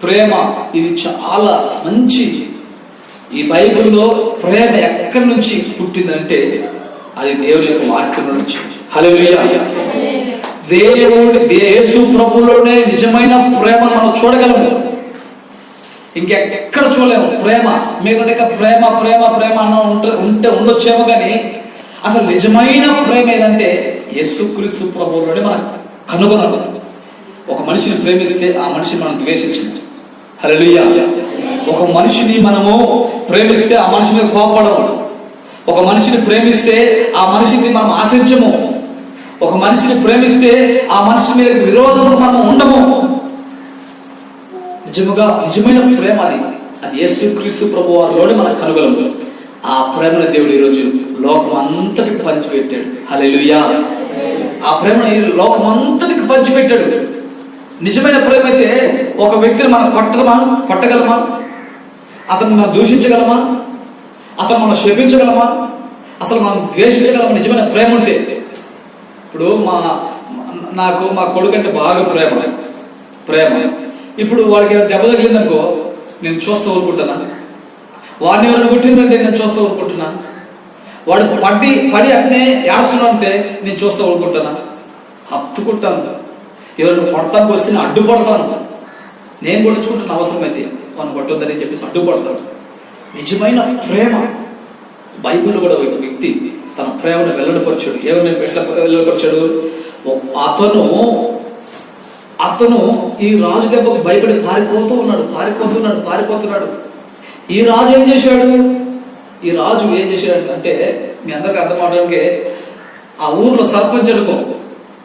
ప్రేమ ఇది చాలా మంచి. ఈ బైబిల్లో ప్రేమ ఎక్కడి నుంచి పుట్టిందంటే అది దేవుని యొక్క వాక్యం నుంచి. హల్లెలూయా. యేసు ప్రభువులోనే నిజమైన ప్రేమ మనం చూడగలము, ఇంకెక్కడ చూడలేము. ప్రేమ మిగతా దగ్గర ప్రేమ ప్రేమ ప్రేమ అన్న ఉంటే ఉండొచ్చేమో, కానీ అసలు నిజమైన ప్రేమ ఏదంటే యేసుక్రీస్తు ప్రభువులోనే మనం కనుగొనాలి. ఒక మనిషిని ప్రేమిస్తే ఆ మనిషిని మనం ద్వేషించము. హల్లెలూయా. ఒక మనిషిని మనము ప్రేమిస్తే ఆ మనిషి మీద కోపడము. ఒక మనిషిని ప్రేమిస్తే ఆ మనిషిని మనం ఆశించము. ఒక మనిషిని ప్రేమిస్తే ఆ మనిషి మీద విరోధము మనం ఉండము. నిజమైన ప్రేమ అది యేసుక్రీస్తు ప్రభు వారిలోనే మనం కనుగొనము. ఆ ప్రేమను దేవుడు ఈరోజు లోకం అంతటికి పంచిపెట్టాడు. హల్లెలూయా. ఆ ప్రేమను లోకం అంతటికి పంచిపెట్టాడు. నిజమైన ప్రేమ అయితే ఒక వ్యక్తిని మనం కొట్టగలమా? అతను మనం దూషించగలమా? అతను మనం శపించగలమా? అసలు మనం ద్వేషించగలమా? నిజమైన ప్రేమ ఉంటే. ఇప్పుడు నాకు మా కొడుకు అంటే బాగా ప్రేమ. ఇప్పుడు వాడికి దెబ్బ తగిలిందనుకో, నేను చూస్తూ ఊరుకుంటున్నా? వాడిని ఎవరైనా కొట్టిందంటే నేను చూస్తూ ఊరుకుంటున్నా? వాడు పడి అట్నే ఏడుస్తున్నా అంటే నేను చూస్తూ ఊరుకుంటున్నా? హత్తుకుంటాను. ఎవరైనా కొడతానికి వస్తే నేను అడ్డుపడతాను. నేను కొట్టించుకుంటున్న అవసరమైతే వాడిని కొట్టొద్దని చెప్పేసి అడ్డుపడతాను. నిజమైన ప్రేమ. బైబిల్లో కూడా ఒక వ్యక్తి తన ప్రేమను వెల్లడిపరిచాడు. ఏమైనా వెల్లడిపరిచాడు? అతను ఈ రాజు దెబ్బకు భయపడి పారిపోతున్నాడు. ఈ రాజు ఏం చేశాడు అంటే మీ అందరికి అర్థం అవడానికి, ఆ ఊర్లో సర్పంచ్ అనుకో,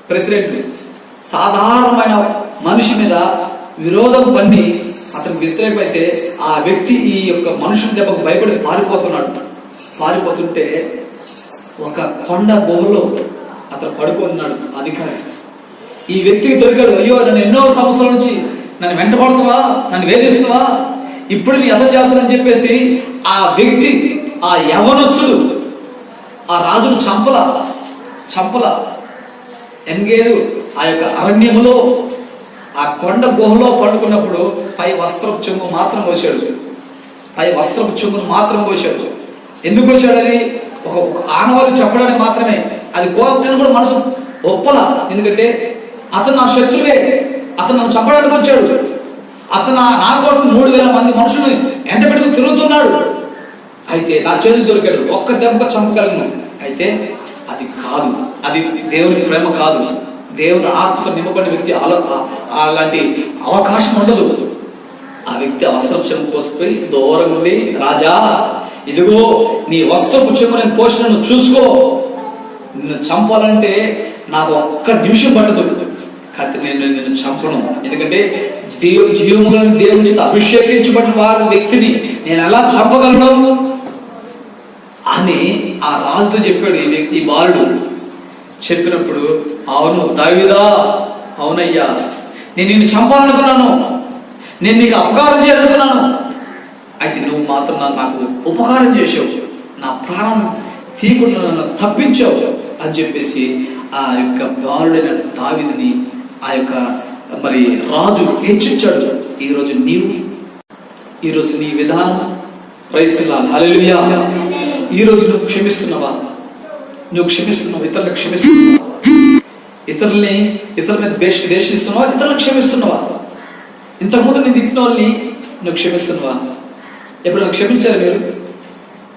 ప్రెసిడెంట్ సాధారణమైన మనిషి మీద విరోధం పన్ని అతనికి వ్యతిరేకమైతే ఆ వ్యక్తి ఈ యొక్క మనుషుని దెబ్బకు భయపడి పారిపోతుంటే ఒక కొండ గుహలో అతను పడుకున్నాడు అధికారి. ఈ వ్యక్తికి దొరికాడు. అయ్యో, నన్ను ఎన్నో సంవత్సరాల నుంచి నన్ను వెంటబడుతావా, నన్ను వేధిస్తావా, ఇప్పుడు నీ అర్థం చేస్తానని చెప్పేసి ఆ వ్యక్తి, ఆ యవనస్తుడు ఆ రాజును చంపల ఎంగేదు ఆ యొక్క అరణ్యములో ఆ కొండ గుహలో పడుకున్నప్పుడు పై వస్త్రపు చెంగు మాత్రం పోశాడు. ఎందుకు వచ్చాడు? అది ఒక ఆనవాళ్ళు చెప్పడానికి మాత్రమే. అది కోరుకుని కూడా మనసు ఒప్పల. ఎందుకంటే అతను నా శత్రువే, అతను నన్ను చంపడానికి వచ్చాడు, అతను నా కోసం 3000 మంది మనుషులు ఎంట పెట్టుకుని తిరుగుతున్నాడు. అయితే నా చేతులు దొరికాడు, ఒక్క దెబ్బ చంపగలను. అయితే అది కాదు, అది దేవుని ప్రేమ కాదు. దేవుని ఆత్మకు నింపబడిన వ్యక్తి అలాంటి అవకాశం ఉండదు. ఆ వ్యక్తి వస్త్రపు చెంగు పోసుకుపోయి దూరం నుండి, రాజా ఇదిగో నీ వస్త్రపు చెంగు నేను పోషణను చూసుకో, నిన్ను చంపాలంటే నాకు ఒక్క నిమిషం పట్టదు, కాబట్టి నేను నిన్ను చంపను. ఎందుకంటే జీవములను దేవుని చేత అభిషేకించబడిన వారి వ్యక్తిని నేను ఎలా చంపగలను అని ఆ రాజుతో చెప్పాడు. ఈ బాలుడు చెప్పినప్పుడు, అవును దావీదా, అవునయ్యా, నేను నిన్ను చంపాలనుకున్నాను, నేను నీకు అపకారం చేయాలనుకున్నాను, అయితే నువ్వు మాత్రం నాకు ఉపకారం చేసావు, నా ప్రాణం తీయకుండా నన్ను తప్పించావు అని చెప్పేసి ఆ యొక్క బాలుడైన దావీదుని ఆ యొక్క మరి రాజు హెచ్చించాడు. ఈరోజు నీ విధానం ప్రైస్తున్నాను. హల్లెలూయా. ఈరోజు నువ్వు క్షమిస్తున్నావా? ఇతరులకు క్షమిస్తున్నావా? ఇతరుల మీద ద్వేషిస్తున్నావా? ఇతరులకు క్షమిస్తున్నావా? ఇంతకుముందు నీ తిట్టిన వాళ్ళని నువ్వు క్షమిస్తున్నావా? ఎప్పుడు క్షమించారు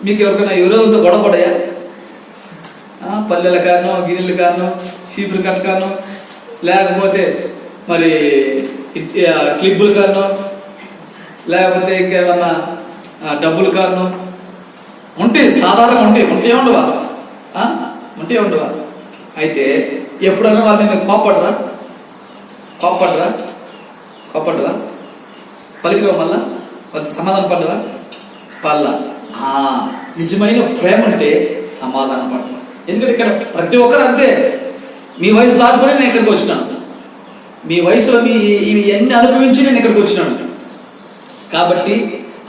మీకు ఎవరికైనా విరోధంతో గొడవపడయా? పల్లెల కారణం, గిన్నెల కారణం, చీపురు కట్ట కారణం, లేకపోతే మరి క్లిప్పుల కారణం, లేకపోతే ఇంకేమన్నా డబ్బుల కారణం ఉంటాయి. సాధారణంగా ఉంటే ఉండవా? అయితే ఎప్పుడన్నా వాళ్ళ మీద కోప్పడరా? పలికివా? మళ్ళా వాళ్ళకి సమాధానం పడ్డవా? పల్ల. నిజమైన ప్రేమ అంటే సమాధానం పడతాం. ఎందుకంటే ఇక్కడ ప్రతి ఒక్కరు అంతే. మీ వయసు దాటుకుని నేను ఇక్కడికి వచ్చినాను, మీ వయసులో ఇవి ఎన్ని అనుభవించి నేను ఇక్కడికి వచ్చినాను. కాబట్టి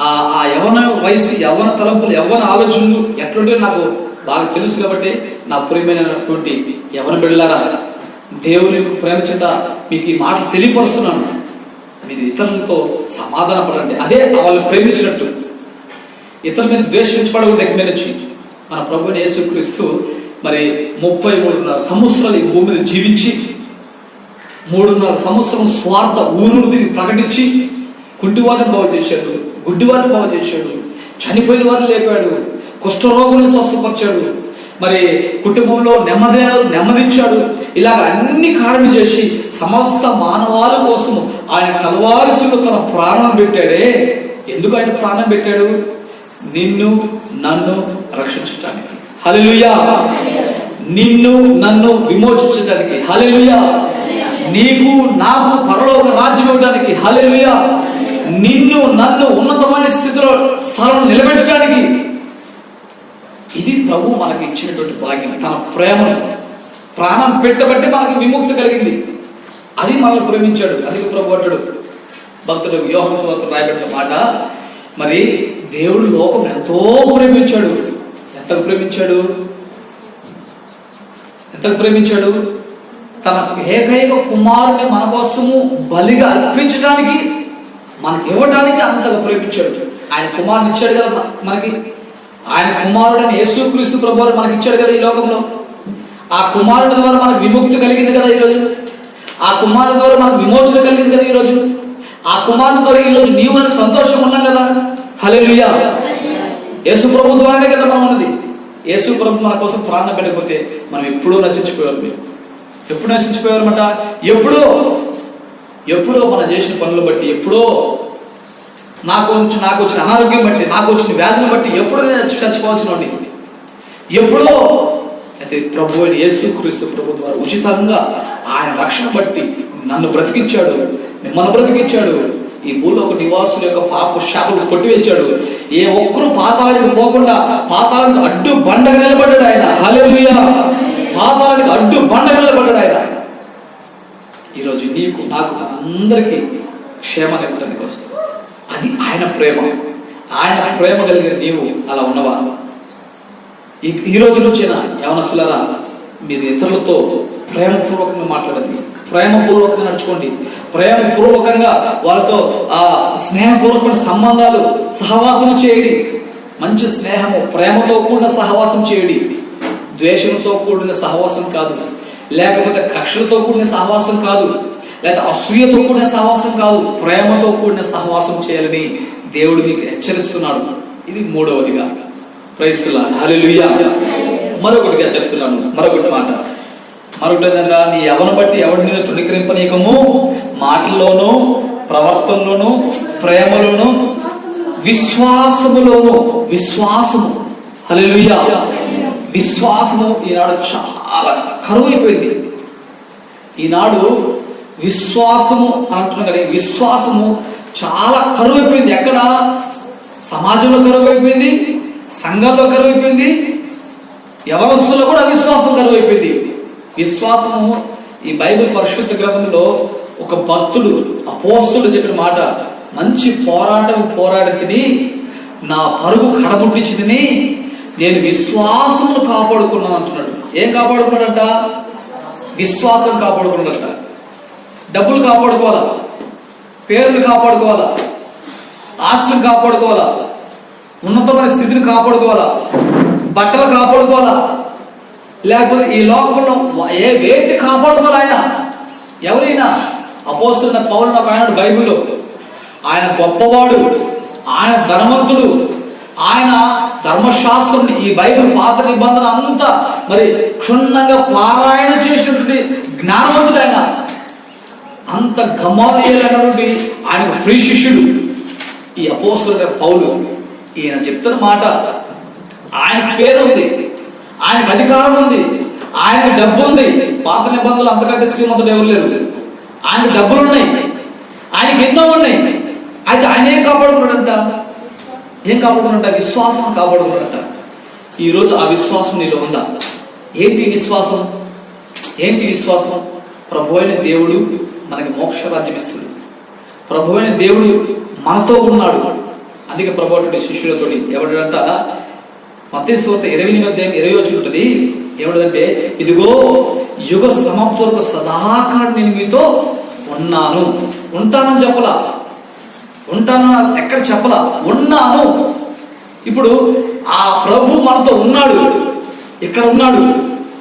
ఆ యవ్వన వయసు, యవ్వన తలంపులు, యవ్వన ఆలోచనలు ఎట్లుంటే నాకు బాగా తెలుసు. కాబట్టి నా ప్రియమైనటువంటి యవ్వన బిడ్డలారా, దేవుని ప్రేమ చేత మీకు ఈ మాట తెలియపరుస్తున్నాను. మీరు ఇతరులతో సమాధాన పడండి. అదే వాళ్ళు ప్రేమించినట్టు. ఇతరుల మీద ద్వేషించబడకూడదు. దగ్గర మీద వచ్చి మన ప్రభువుని యేసుక్రీస్తు మరి 33.5 సంవత్సరాలు ఈ భూమి మీద జీవించి 3.5 సంవత్సరం స్వార్థ ఊరు ప్రకటించి కుంటివారిని బాగు చేశాడు, గుడ్డివారిని బాగు చేశాడు, చనిపోయిన వారిని లేపాడు, కుష్ఠరోగులను స్వస్థపరిచాడు, మరి కుటుంబంలో నెమ్మదించాడు. ఇలాగ అన్ని కార్యం చేసి సమస్త మానవాళి కోసం ఆయన కల్వారి శిలువలో తన ప్రాణం పెట్టాడే. ఎందుకు ఆయన ప్రాణం పెట్టాడు? నిన్ను నన్ను రక్షించడానికి. హల్లెలూయా. నిన్ను నన్ను విమోచించడానికి. హల్లెలూయా. నీకు నాకు పరలోక రాజ్యం ఇవ్వడానికి. హల్లెలూయా. నిన్ను నన్ను ఉన్నతమైన స్థితిలో స్థలం నిలబెట్టడానికి. ఇది ప్రభు మనకి ఇచ్చినటువంటి భాగ్యం. తన ప్రేమను ప్రాణం పెట్టబట్టి మనకి విముక్తి కలిగింది. అది మనల్ని ప్రేమించాడు. అది ప్రభు అంటాడు భక్తుడు యోహాను సువార్తలో రాయబడిన మాట, మరి దేవుడు లోకం ఎంతో ప్రేమించాడు. ఎంతకు ప్రేమించాడు? తన ఏకైక కుమారుని మన కోసము బలిగా అర్పించడానికి, మనకి ఇవ్వడానికి అంతగా ప్రేమించాడు. ఆయన కుమారుని ఇచ్చాడు కదా మనకి. ఆయన కుమారుడని యేసుక్రీస్తు ప్రభువు మనకి ఇచ్చాడు కదా ఈ లోకంలో. ఆ కుమారుడి ద్వారా మనకు విముక్తి కలిగింది కదా ఈరోజు. ఆ కుమారుడి ద్వారా మనకు విమోచన కలిగింది కదా ఈరోజు. ఆ కుమారుడి ద్వారా ఈరోజు నీవు అని సంతోషం ఉన్నాం కదా. హల్లెలూయా. యేసు ప్రభు ద్వారానే కదా మనం ఉన్నది. యేసు ప్రభు మన కోసం ప్రాణం పెట్టకపోతే మనం ఎప్పుడూ నశించిపోయారు. ఎప్పుడు నశించిపోయారన్నమాట? ఎప్పుడో మనం చేసిన పనులు బట్టి, ఎప్పుడో నాకు వచ్చిన అనారోగ్యం బట్టి, నాకు వచ్చిన వ్యాధులను బట్టి ఎప్పుడో చచ్చిపోవాల్సిన వాడిని. ఎప్పుడో అయితే ప్రభు అయిన యేసుక్రీస్తు ప్రభు ద్వారా ఉచితంగా ఆయన రక్షణ బట్టి నన్ను బ్రతికించాడు, మిమ్మల్ని బ్రతికించాడు. ఈ భూలోక నివాసుల యొక్క పాప శాపం కొట్టివేశాడు. ఏ ఒక్కరూ పాతాళానికి పోకుండా పాతాళానికి అడ్డు బండగా నిలబడ్డాడు ఆయన. హల్లెలూయా. పాతాళానికి అడ్డు బండగా నిలబడ్డాడు ఆయన. ఈరోజు నీకు నాకు అందరికీ క్షేమాన్ని ఇవ్వడానికి వస్తుంది. అది ఆయన ప్రేమ. ఆయన ప్రేమ కలిగిన నీవు అలా ఉన్నవా? ఈ రోజు నుంచైనా యవనస్తులారా, మీరు ఇతరులతో ప్రేమపూర్వకంగా మాట్లాడండి, ప్రేమపూర్వకంగా నడుచుకోండి, ప్రేమపూర్వకంగా వాళ్ళతో స్నేహపూర్వకమైన సంబంధాలు, సహవాసం చేయండి. మంచి స్నేహము, ప్రేమతో కూడిన సహవాసం చేయండి. ద్వేషంతో కూడిన సహవాసం కాదు, లేకపోతే కక్షలతో కూడిన సహవాసం కాదు, లేదా అసూయతో కూడిన సహవాసం కాదు. ప్రేమతో కూడిన సహవాసం చేయాలని దేవుడు మీకు హెచ్చరిస్తున్నాడు. ఇది మూడవదిగా. Praise the lord. హల్లెలూయా. మరొకటిగా చెప్తున్నాను, మరొకటి మాట. మరొకటి ఏంటంటే, నీ యవ్వను బట్టి ఎవరిని తృణీకరింపనీయకము, మాటల్లోనూ ప్రవర్తనలోను ప్రేమలోను విశ్వాసములోను. విశ్వాసము. హల్లెలూయా. విశ్వాసము ఈనాడు చాలా కరువైపోయింది. ఈనాడు విశ్వాసము అంటున్నాం కానీ విశ్వాసము చాలా కరువైపోయింది. ఎక్కడ? సమాజంలో కరువైపోయింది, సంఘంలో కరువైపోయింది, యవనస్తుల్లో కూడా అవిశ్వాసం కరువైపోయింది. విశ్వాసము ఈ బైబిల్ పరిశుద్ధ గ్రంథంలో ఒక భక్తుడు అపోస్తలుడు చెప్పిన మాట, మంచి పోరాటం పోరాడి తిని నా పరుగు కడముట్టించిందని నేను విశ్వాసమును కాపాడుకున్నాను అంటున్నాడు. ఏం కాపాడుకున్నాడంట? విశ్వాసం కాపాడుకున్నాడంట. డబ్బులు కాపాడుకోవాలా, పేర్లు కాపాడుకోవాలా, ఆస్తులు కాపాడుకోవాలా, ఉన్నతమైన స్థితిని కాపాడుకోవాలా, బట్టలు కాపాడుకోవాలా, లేకపోతే ఈ లోకంలో వేటి కాపాడుకోవాలి. ఆయన ఎవరైనా అపోస్తలుడైన పౌలు నాకు ఆయన బైబిల్లో ఆయన గొప్పవాడు, ఆయన ధనవంతుడు, ఆయన ధర్మశాస్త్రం, ఈ బైబిల్ పాత నిబంధన అంతా మరి క్షుణ్ణంగా పారాయణ చేసినటువంటి జ్ఞానవంతుడు ఆయన. అంత గమాలీయులైనటువంటి ఆయన ప్రియ శిష్యుడు ఈ అపోస్తలుడైన పౌలు. ఈయన చెప్తున్న మాట, ఆయన పేరు ఉంది, ఆయనకు అధికారం ఉంది, ఆయనకు డబ్బు ఉంది. పాత నిబంధనలు అంతకంటే శ్రీమంతుడు ఎవరు లేరు. ఆయనకు డబ్బులు ఉన్నాయి, ఆయనకి ఎన్నో ఉన్నాయి. అయితే ఆయన ఏం కాపాడుకున్నాడంట? ఏం కాపాడుకున్నట్ట? విశ్వాసం కాపాడుకున్నట్ట. ఈరోజు ఆ విశ్వాసం నీలో ఉందా? ఏంటి విశ్వాసం? ఏంటి విశ్వాసం? ప్రభు అయిన దేవుడు మనకి మోక్ష రాజ్యం ఇస్తుంది. ప్రభు అయిన దేవుడు మనతో ఉన్నాడు. అందుకే ప్రభు అటువంటి శిష్యులతో ఎవడంట మత్తయి సువార్త 28:20 ఉంటుంది. ఏమిటంటే, ఇదిగో యుగ సమాప్తి వరకు సదాకాలం నేను మీతో ఉన్నాను. ఉంటానని చెప్పలా, ఉంటానని ఎక్కడ చెప్పలా, ఉన్నాను. ఇప్పుడు ఆ ప్రభు మనతో ఉన్నాడు. ఇక్కడ ఉన్నాడు.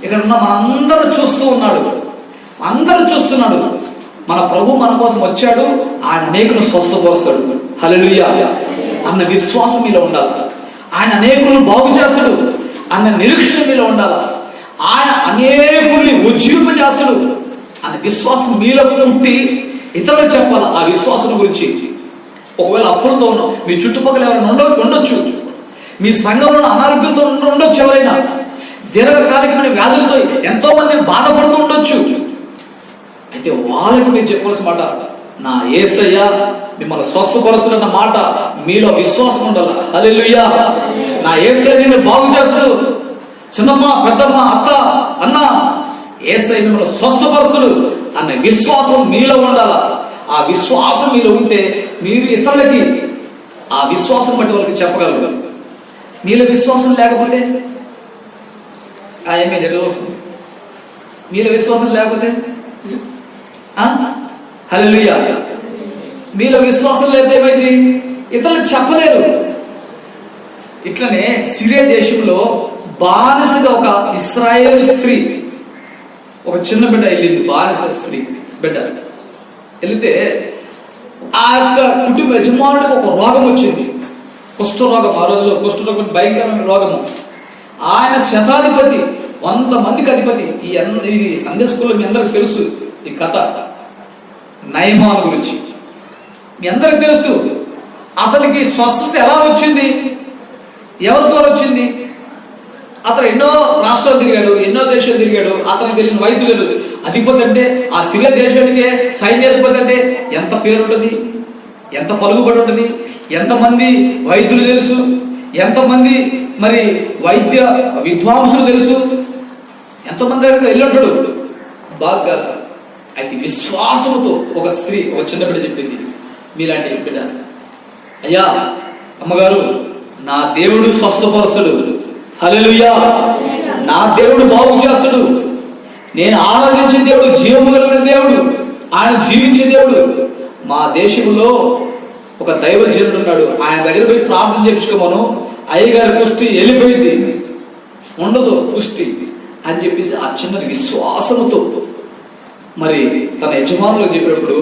ఇక్కడ ఉన్న మనందరూ చూస్తూ ఉన్నాడు. అందరూ చూస్తున్నాడు. మన ప్రభు మన కోసం వచ్చాడు. ఆయన అనేకులను స్వస్థపరుస్తాడు. హల్లెలూయా అన్న విశ్వాసం మీలో ఉండాలి. ఆయన అనేకులను బాగు చేస్తాడు అన్న నిరీక్షణ మీలో ఉండాలి. ఆయన అనేకుల్ని ఉజ్జీవింపజేస్తాడు అన్న విశ్వాసం మీలో పుట్టి ఇతరులకు చెప్పాలి ఆ విశ్వాసం గురించి. ఒకవేళ అప్పులతో ఉన్నాం, మీ చుట్టుపక్కల ఎవరైనా ఉండొచ్చు, మీ సంఘంలో అనారోగ్యంతో ఉండొచ్చు, ఎవరైనా దీర్ఘకాలికమైన వ్యాధులతో ఎంతో మంది బాధపడుతూ ఉండొచ్చు. అయితే వాళ్ళకి నేను చెప్పవలసిన మాట, నా యేసయ్య మిమ్మల్ని స్వస్థపరుస్తున్న మాట మీలో విశ్వాసం ఉండాలి. హల్లెలూయా. నా యేసయ్య నిన్ను బాగు చేస్తాడు. చిన్నమ్మ, పెద్దమ్మ, అత్త, అన్న, యేసయ్య మిమ్మల్ని స్వస్థపరుస్తుడు అన్న విశ్వాసం మీలో ఉండాలి. ఆ విశ్వాసం మీలో ఉంటే మీరు ఇతరులకి ఆ విశ్వాసం బట్టి వాళ్ళకి చెప్పగలరు. మీలో విశ్వాసం లేకపోతే మీలో విశ్వాసం లేకపోతే హల్లెలూయా, మీలో విశ్వాసం లేకపోతే ఏమైంది? ఇతరులకు చెప్పలేరు. ఇట్లనే సిరియా దేశంలో బానిసగా ఒక ఇశ్రాయేలు స్త్రీ, ఒక చిన్న బిడ్డ వెళ్ళింది. బానిస స్త్రీ బిడ్డ వెళితే ఆ యొక్క కుటుంబ యజమానుడికి ఒక రోగం వచ్చింది, కుష్ఠరోగం. ఆ రోజుల్లో కుష్ఠరోగం భయంకరమైన రోగము. ఆయన శతాధిపతి, 100 మందికి అధిపతి. ఈ సండే స్కూల్లో మీ అందరికి తెలుసు ఈ కథ, నయమాను గురించి మీ అందరికి తెలుసు. అతనికి స్వస్థత ఎలా వచ్చింది? ఎవరి ద్వారా వచ్చింది? అతను ఎన్నో రాష్ట్రాలు తిరిగాడు, ఎన్నో దేశాలు తిరిగాడు. అతనికి వెళ్ళిన వైద్యులు అధిపతి అంటే, ఆ సిరియా దేశానికే సైన్యాధిపతి అంటే ఎంత పేరు ఉంటుంది, ఎంత పలుకుబడి ఉంటుంది, ఎంతమంది వైద్యులు తెలుసు, ఎంతమంది మరి వైద్య విద్వాంసులు తెలుసు, ఎంతమంది దగ్గర వెళ్ళుంటాడు బాగా. అయితే విశ్వాసంతో ఒక స్త్రీ, ఒక చిన్న బిడ్డ చెప్పింది, మీలాంటి బిడ్డ, అయ్యా అమ్మగారు, నా దేవుడు స్వస్థపరుస్తాడు. హల్లెలూయా. నా దేవుడు బాగు చేస్తాడు. నేను ఆరాధించే దేవుడు జీవము కలిగిన దేవుడు, ఆయన జీవించే దేవుడు. మా దేశంలో ఒక దైవజనుడు ఉన్నాడు, ఆయన దగ్గర పోయి ప్రార్థన చేయించుకోమను, అయ్యగారి పుష్టి వెళ్ళిపోయింది, ఉండదు పుష్టి అని చెప్పేసి ఆ చిన్నది విశ్వాసముతో మరి తన యజమానులకు చెప్పినప్పుడు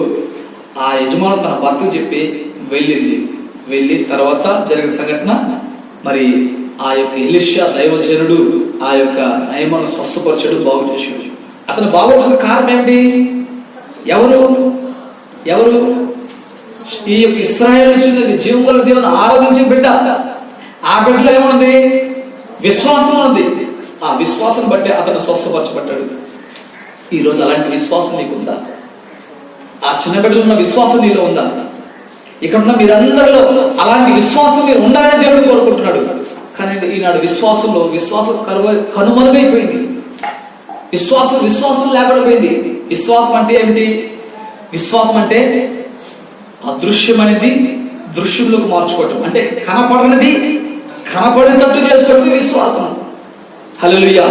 ఆ యజమాను తన భర్తకు చెప్పి వెళ్ళింది. వెళ్ళిన తర్వాత జరిగిన సంఘటన, మరి ఆ యొక్క ఎలీషా దైవజనుడు ఆ యొక్క నయమాను స్వస్థపరిచాడు, బాగు చేశాడు. అతను బాగోడానికి కారణం ఏమిటి? ఎవరు ఎవరు ఈ యొక్క ఇశ్రాయేలు చిన్నది జీవముల దేవుని ఆరాధించే బిడ్డ. ఆ బిడ్డలో ఏముంది? విశ్వాసం ఉంది. ఆ విశ్వాసం బట్టి అతను స్వస్థపరచబడ్డాడు. ఈరోజు అలాంటి విశ్వాసం నీకుందా? ఆ చిన్న బిడ్డలో ఉన్న విశ్వాసం నీలో ఉందా? ఇక్కడ ఉన్న మీరందరిలో అలాంటి విశ్వాసం మీరు ఉండాలని దేవుడు కోరుకుంటున్నాడు. కానీ ఈనాడు విశ్వాసం కనుమరుగైపోయింది. విశ్వాసం లేకపోయింది. విశ్వాసం అంటే ఏమిటి? విశ్వాసం అంటే అదృశ్యమనేది దృశ్యంలోకి మార్చుకోవటం, అంటే కనపడనిది కనపడేటట్టు చేసుకోవటం విశ్వాసం. హల్లెలూయా.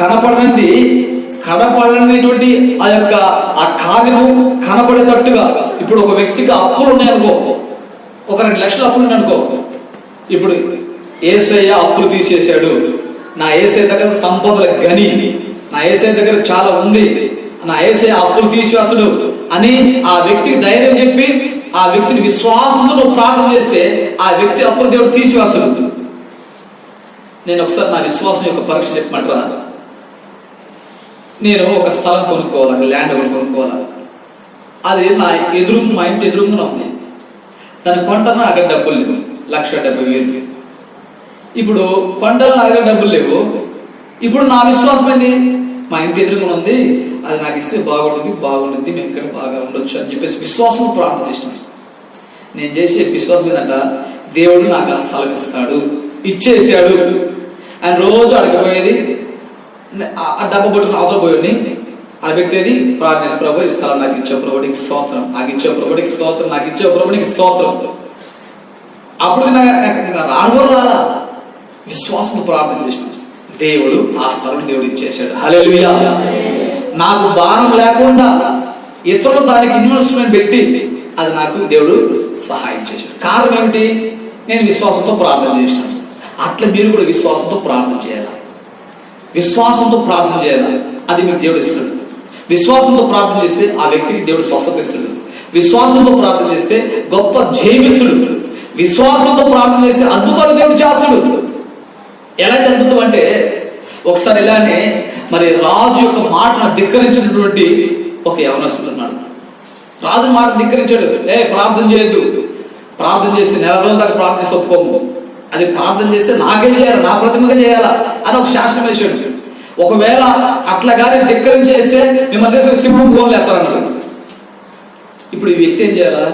కనపడనిది కనపడనటువంటి ఆ యొక్క ఆ కార్యము కనపడేటట్టుగా. ఇప్పుడు ఒక వ్యక్తికి అప్పులు ఉన్నాయనుకో, ఒక 2 లక్షల అప్పులు ఉన్నాయనుకో, ఇప్పుడు యేసయ్య అప్పులు తీసేశాడు, నా యేసయ్య దగ్గర సంపదల గని, నా యేసయ్య దగ్గర చాలా ఉంది, నా యేసయ్య అప్పులు తీసివేస్తాడు అని ఆ వ్యక్తికి ధైర్యం చెప్పి ఆ వ్యక్తిని విశ్వాసంతో నువ్వు ప్రార్థన చేస్తే ఆ వ్యక్తి అప్పులు దేవుడు తీసివేస్తాడు. నేను ఒకసారి నా విశ్వాసం యొక్క పరీక్ష చెప్పమంటారా? నేను ఒక స్థలం కొనుక్కోవాలి, ల్యాండ్ కొనుక్కోవాలి. అది నా మా ఇంటి ఎదురుగా ఉంది. దాన్ని కొంటాను, నా దగ్గర డబ్బులు లేవు, 1,70,000. ఇప్పుడు కొంటాను, నా దగ్గర డబ్బులు లేవు. ఇప్పుడు నా విశ్వాసం ఏంది? మా ఇంటి ఎదురుగా ఉంది, అది నాకు ఇస్తే బాగుంటుంది, మేము ఇక్కడ బాగా ఉండొచ్చు అని చెప్పేసి విశ్వాసం ప్రార్థన చేసినాను. నేను చేసే విశ్వాసం ఏంటంట, దేవుడు నాకు ఆ స్థలం ఇస్తాడు, ఇచ్చేసాడు. ఆయన రోజు అడగపోయేది, ఆ డబ్బు పట్టుకుని అవతల పోయి అది పెట్టేది, ప్రార్థించే ప్రభు ఈ స్థలం నాకు ఇచ్చే ప్రభుడికి స్తోత్రం, నాకు ఇచ్చే ప్రభుడికి స్తోత్రం, నాకు ఇచ్చే ప్రభుడికి స్తోత్రం. అప్పుడు రాను రాలా విశ్వాసం ప్రార్థన చేసిన దేవుడు ఆ స్థలం దేవుడు ఇచ్చేసాడు. హల్లెలూయా. నాకు భారం లేకుండా ఇతరులు దానికి ఇన్వెస్ట్మెంట్ పెట్టి అది నాకు దేవుడు సహాయం చేశాడు. కారణం ఏమిటి? నేను విశ్వాసంతో ప్రార్థన చేసినాను. అట్లా మీరు కూడా విశ్వాసంతో ప్రార్థన చేయాలి. విశ్వాసంతో ప్రార్థన చేయాలి, అది మీకు దేవుడు ఇస్తాడు. విశ్వాసంతో ప్రార్థన చేస్తే ఆ వ్యక్తికి దేవుడు స్వస్థత ఇస్తాడు. విశ్వాసంతో ప్రార్థన చేస్తే గొప్ప జయమిస్తుడు. విశ్వాసంతో ప్రార్థన చేస్తే అద్భుతాలు దేవుడు చేస్తాడు. ఎలాంటి అద్భుతం అంటే, ఒకసారి ఇలానే మరి రాజు యొక్క మాటను ధిక్కరించినటువంటి ఒక యవనస్తుడు ఉన్నాడు. రాజు మాట ధిక్కరించాడు. ప్రార్థన చేయొద్దు, ప్రార్థన చేస్తే నెల రోజుల దాకా ప్రార్థిస్తే ఒప్పుకోము, అది ప్రార్థన చేస్తే నాకే చేయాలి, నా ప్రతిమగా చేయాలా అని ఒక శాసనం వేసాడు. ఒకవేళ అట్లా కానీ ధిక్కరించేస్తే మేము దేశం సింహం గోలు వేస్తారన్నాడు. ఇప్పుడు ఈ వ్యక్తి ఏం చేయాలా?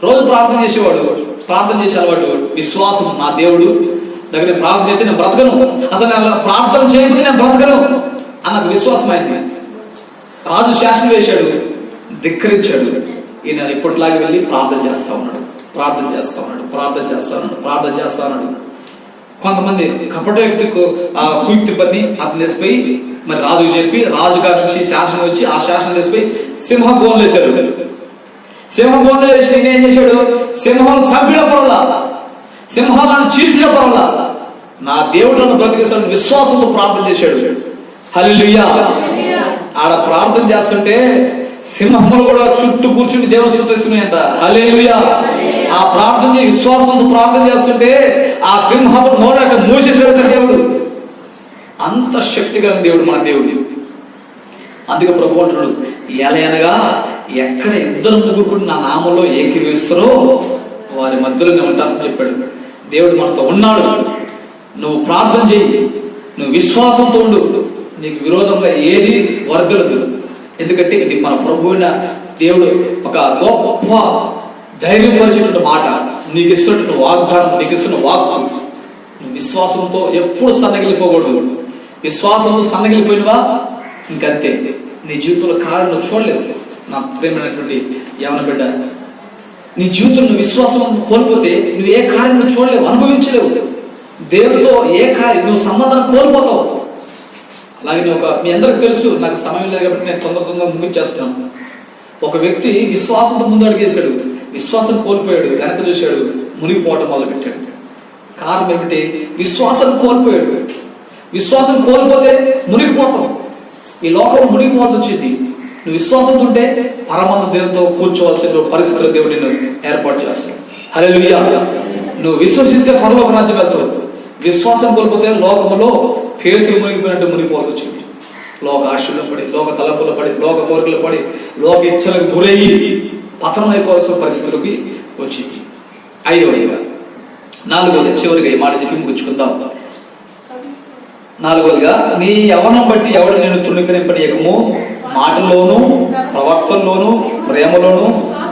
రోజు ప్రార్థన చేసేవాడు, ప్రార్థన చేసే అలవాటు, విశ్వాసం, నా దేవుడు దగ్గర ప్రార్థన చేస్తే నేను బ్రతకను, అసలు నేను ప్రార్థన చేయకపోతే నేను బ్రతకను అన్నకు విశ్వాసం అయింది. రాజు శాసనం వేశాడు, ధిక్కరించాడు. ఈయన ఇప్పటిలాగే వెళ్ళి ప్రార్థన చేస్తా ఉన్నాడు, ప్రార్థన చేస్తా ఉన్నాడు, ప్రార్థన చేస్తా ఉన్నాడు, ప్రార్థన చేస్తా ఉన్నాడు. కొంతమంది కపట వ్యక్తి కుయుక్తి పని అతను తెసిపోయి మరి రాజుకు చెప్పి, రాజుగారి నుంచి శాసనం వచ్చి ఆ శాసనం తెసిపోయి సింహం బోన్లు వేశాడు. సింహం బోన్లు వేసి ఏం చేశాడు? సింహాలు చంపిన పర్వాలా, సింహాలను చీల్చిన పర్వాలా, నా దేవుడు నన్ను బ్రతికిస్తాడు విశ్వాసంతో ప్రార్థన చేశాడు. హల్లెలూయా. ఆడ ప్రార్థన చేస్తుంటే సింహములు కూడా చుట్టూ కూర్చుని దేవుని స్తుతిస్తున్నాయంట. హల్లెలూయా. ఆ ప్రార్థన విశ్వాసంతో ప్రార్థన చేస్తుంటే ఆ సింహము నోట మూసేసాడు దేవుడు. అంత శక్తి కలిగిన దేవుడు మన దేవుడు. అందుకే ప్రభు అంటున్నాడు, ఎలయనగా ఎక్కడ ఇద్దరు ముగ్గురు నా నామంలో ఏకీభవిస్తారో వారి మధ్యలో నేను ఉంటానని చెప్పాడు. దేవుడు మనతో ఉన్నాడు. నువ్వు ప్రార్థన చేయి, నువ్వు విశ్వాసంతో ఉండు, నీకు విరోధంగా ఏది వర్గలదు. ఎందుకంటే ఇది మన ప్రభు అయిన దేవుడు ఒక గొప్ప ధైర్యపరిచినటువంటి మాట, నీకు ఇస్తున్న వాగ్దానం, నీకు ఇస్తున్న వాక్కు. నువ్వు విశ్వాసంతో ఎప్పుడు సన్నగిలిపోకూడదు. విశ్వాసంతో సన్నగిలిపోయినవా ఇంకంతే, నీ జీవితంలో కారణం నువ్వు చూడలేవు. నా ప్రేమైనటువంటి యవన బిడ్డ, నీ జీవితంలో విశ్వాసం కోల్పోతే నువ్వు ఏ కార్యం నువ్వు చూడలేవు, అనుభవించలేవు. దేవుడితో ఏ కార్యం నువ్వు సంబంధం కోల్పోతావు. అలాగే మీ అందరికి తెలుసు, నాకు సమయం లేదు కాబట్టి నేను తొందరగా ముగించేస్తున్నాను. ఒక వ్యక్తి విశ్వాసంతో ముందు అడిగేశాడు, విశ్వాసం కోల్పోయాడు, వెనక చూశాడు, మునిగిపోవటం మొదలు పెట్టాడు. కారణం ఏమిటి? విశ్వాసం కోల్పోయాడు. విశ్వాసం కోల్పోతే మునిగిపోతాం. ఈ లోకం మునిగిపోవాల్సి వచ్చింది. నువ్వు విశ్వాసంతో ఉంటే పరమాత్మ దేవునితో కూర్చోవలసిన పరిస్థితులు దేవుడు నిన్ను ఏర్పాటు చేస్తాడు. హల్లెలూయా. నువ్వు విశ్వసిస్తే పరలోక రాజ్యం వెళ్తావు. విశ్వాసం కోల్పోతే లోకంలో పేతులు మునిగిపోయినట్టు మునిగిపోవాల్సి వచ్చింది. లోక ఆశల్లో పడి, లోక తలపులో పడి, లోక కోరికలు పడి, లోక ఇచ్చలకు గురయ్యి పతనం అయిపోవాల్సిన పరిస్థితులకి వచ్చింది. ఐదవదిగా, నాలుగవది, చివరిగా ఈ మాట చెప్పి ముగించుకుందాం. నాలుగవదిగా, నీ యవ్వనం బట్టి ఎవడు నేను తృణీకరింపనీయకము, మాటల్లోను, ప్రవర్తనలోను, ప్రేమలోను,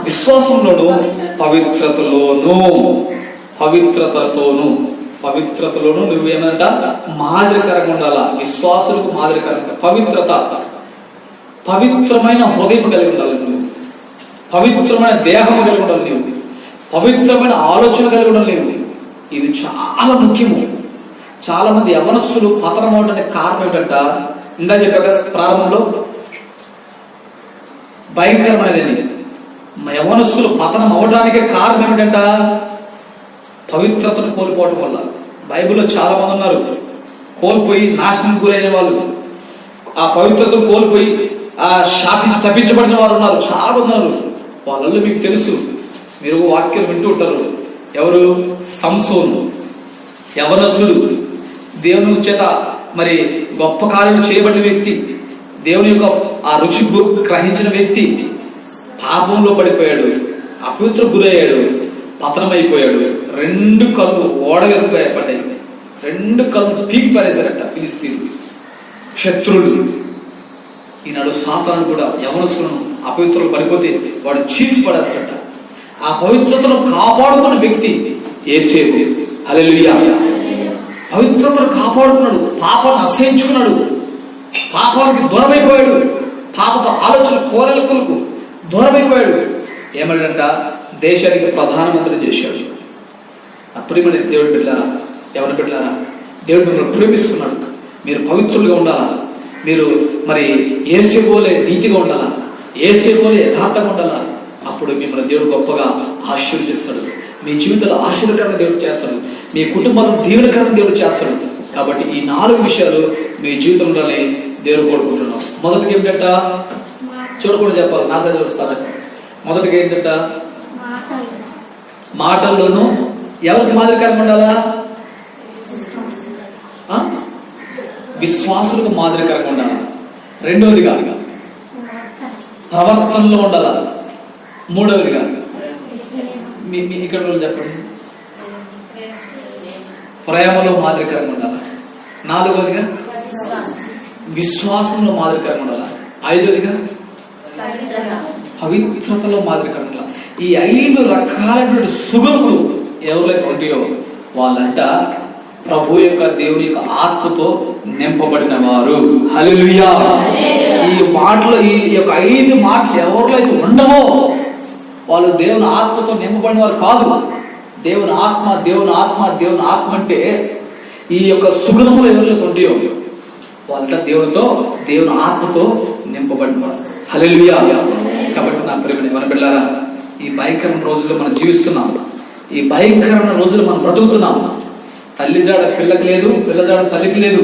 విశ్వాసంలోను, పవిత్రతలోను నువ్వేమంట మాదిరికరంగా ఉండాలా. విశ్వాసులకు మాదిరికరంగా పవిత్రత, పవిత్రమైన హృదయం కలిగి ఉండాలి నువ్వు, పవిత్రమైన దేహం కలిగి ఉండాలి నీవు, పవిత్రమైన ఆలోచన కలిగి ఉండాలి నీవు. ఇది చాలా ముఖ్యము. చాలా మంది యవ్వనస్తులు పతనం అవడానికి కారణం ఏంటంట, ఇందా చెప్పాక ప్రారంభంలో భయంకరమైనది. యవ్వనస్తులు పతనం అవడానికే కారణం ఏమిటంట, పవిత్రతను కోల్పోవడం వల్ల. బైబిల్లో చాలా మంది ఉన్నారు కోల్పోయి నాశనం గురైన వాళ్ళు, ఆ పవిత్రతను కోల్పోయి ఆ శపించబడిన వారు ఉన్నారు, చాలా మంది ఉన్నారు. వాళ్ళల్లో మీకు తెలుసు, మీరు వాక్యం వింటూ ఉంటారు. ఎవరు? సంసోను యవనస్తుడు, దేవుని చేత మరి గొప్ప కార్యం చేయబడిన వ్యక్తి, దేవుని యొక్క ఆ రుచి గ్రహించిన వ్యక్తి పాపంలో పడిపోయాడు, అపవిత్ర గురయ్యాడు, పతనమైపోయాడు. 2 కళ్ళు ఓడగలిపోయాయి, 2 కళ్ళు పీకి పారేశారట ఫిలిస్తీయులు, శత్రువులు. ఈనాడు సాతాను కూడా యవనస్తులను అపవిత్రులు పడిపోతే వాడు చీల్చి పడేస్తాడట. ఆ పవిత్రతను కాపాడుకున్న వ్యక్తి యేసేపు. హల్లెలూయా. పవిత్రతను కాపాడుకున్నాడు, పాపాన్ని అసహించుకున్నాడు, పాపానికి దూరమైపోయాడు, పాపపు ఆలోచన కోరికలకు దూరమైపోయాడు. ఏమన్నాడంట? దేశానికి ప్రధానమంత్రి చేశాడు. అప్పుడు మన దేవుడు బిడ్డారా, ఎవరి బిడ్డారా, దేవుడు మిమ్మల్ని ప్రేమిస్తున్నాడు. మీరు పవిత్రులుగా ఉండాలా, మీరు మరి యేసేపువలే నీతిగా ఉండాలా, యేసేపువలే యథార్థంగా ఉండాలా. అప్పుడు మిమ్మల్ని దేవుడు గొప్పగా ఆశీర్వదిస్తాడు. మీ జీవితంలో ఆశీర్వకరంగా దేవుడు చేస్తాడు, మీ కుటుంబంలో దీవెనకరంగా దేవుడు చేస్తాడు. కాబట్టి ఈ 4 విషయాలు మీ జీవితంలోనే దేవుడు కోరుకుంటున్నాం. మొదటికి ఏంటంట? చూడకుండా చెప్పాలి, నా సరే చూస్తాను. మొదటిగా ఏంటంట? మాటల్లోనూ ఎవరికి మాదిరికరంగా ఉండాలా? విశ్వాసులకు మాదిరికరంగా ఉండాలా. రెండవదిగా ప్రవర్తనలో ఉండాలా. మూడవదిగా ఇక్కడ చెప్పండి, ప్రేమలో మాదిరికరంగా ఉండాలా. నాలుగవదిగా విశ్వాసంలో మాదిరికరంగా ఉండాలా. ఐదవదిగా పవిత్రతలో మాదిరికరంగా ఉండాలి. ఈ 5 రకాలైనటువంటి సుగుణములు ఎవరైతే ఉంటాయో వాళ్ళంట ప్రభు యొక్క దేవుని యొక్క ఆత్మతో నింపబడిన వారు. హల్లెలూయా. ఈ మాటలు, ఈ యొక్క 5 మాటలు ఎవరిలో అయితే ఉండవో వాళ్ళు దేవుని ఆత్మతో నింపబడిన వారు కాదు. దేవుని ఆత్మ, దేవుని ఆత్మ, దేవుని ఆత్మ అంటే ఈ యొక్క సుగుణములు ఎవరిలో ఉంటాయో వాళ్ళంట దేవుని ఆత్మతో నింపబడిన వారు. హల్లెలూయా. కాబట్టి నా ప్రియమైన మన బిడ్డలారా, ఈ భయంకరమైన రోజుల్లో మనం జీవిస్తున్నాం, ఈ భయంకరమైన రోజులు మనం బ్రతుకుతున్నాం. తల్లి జాడ పిల్లకి లేదు, పిల్ల జాడ తల్లికి లేదు.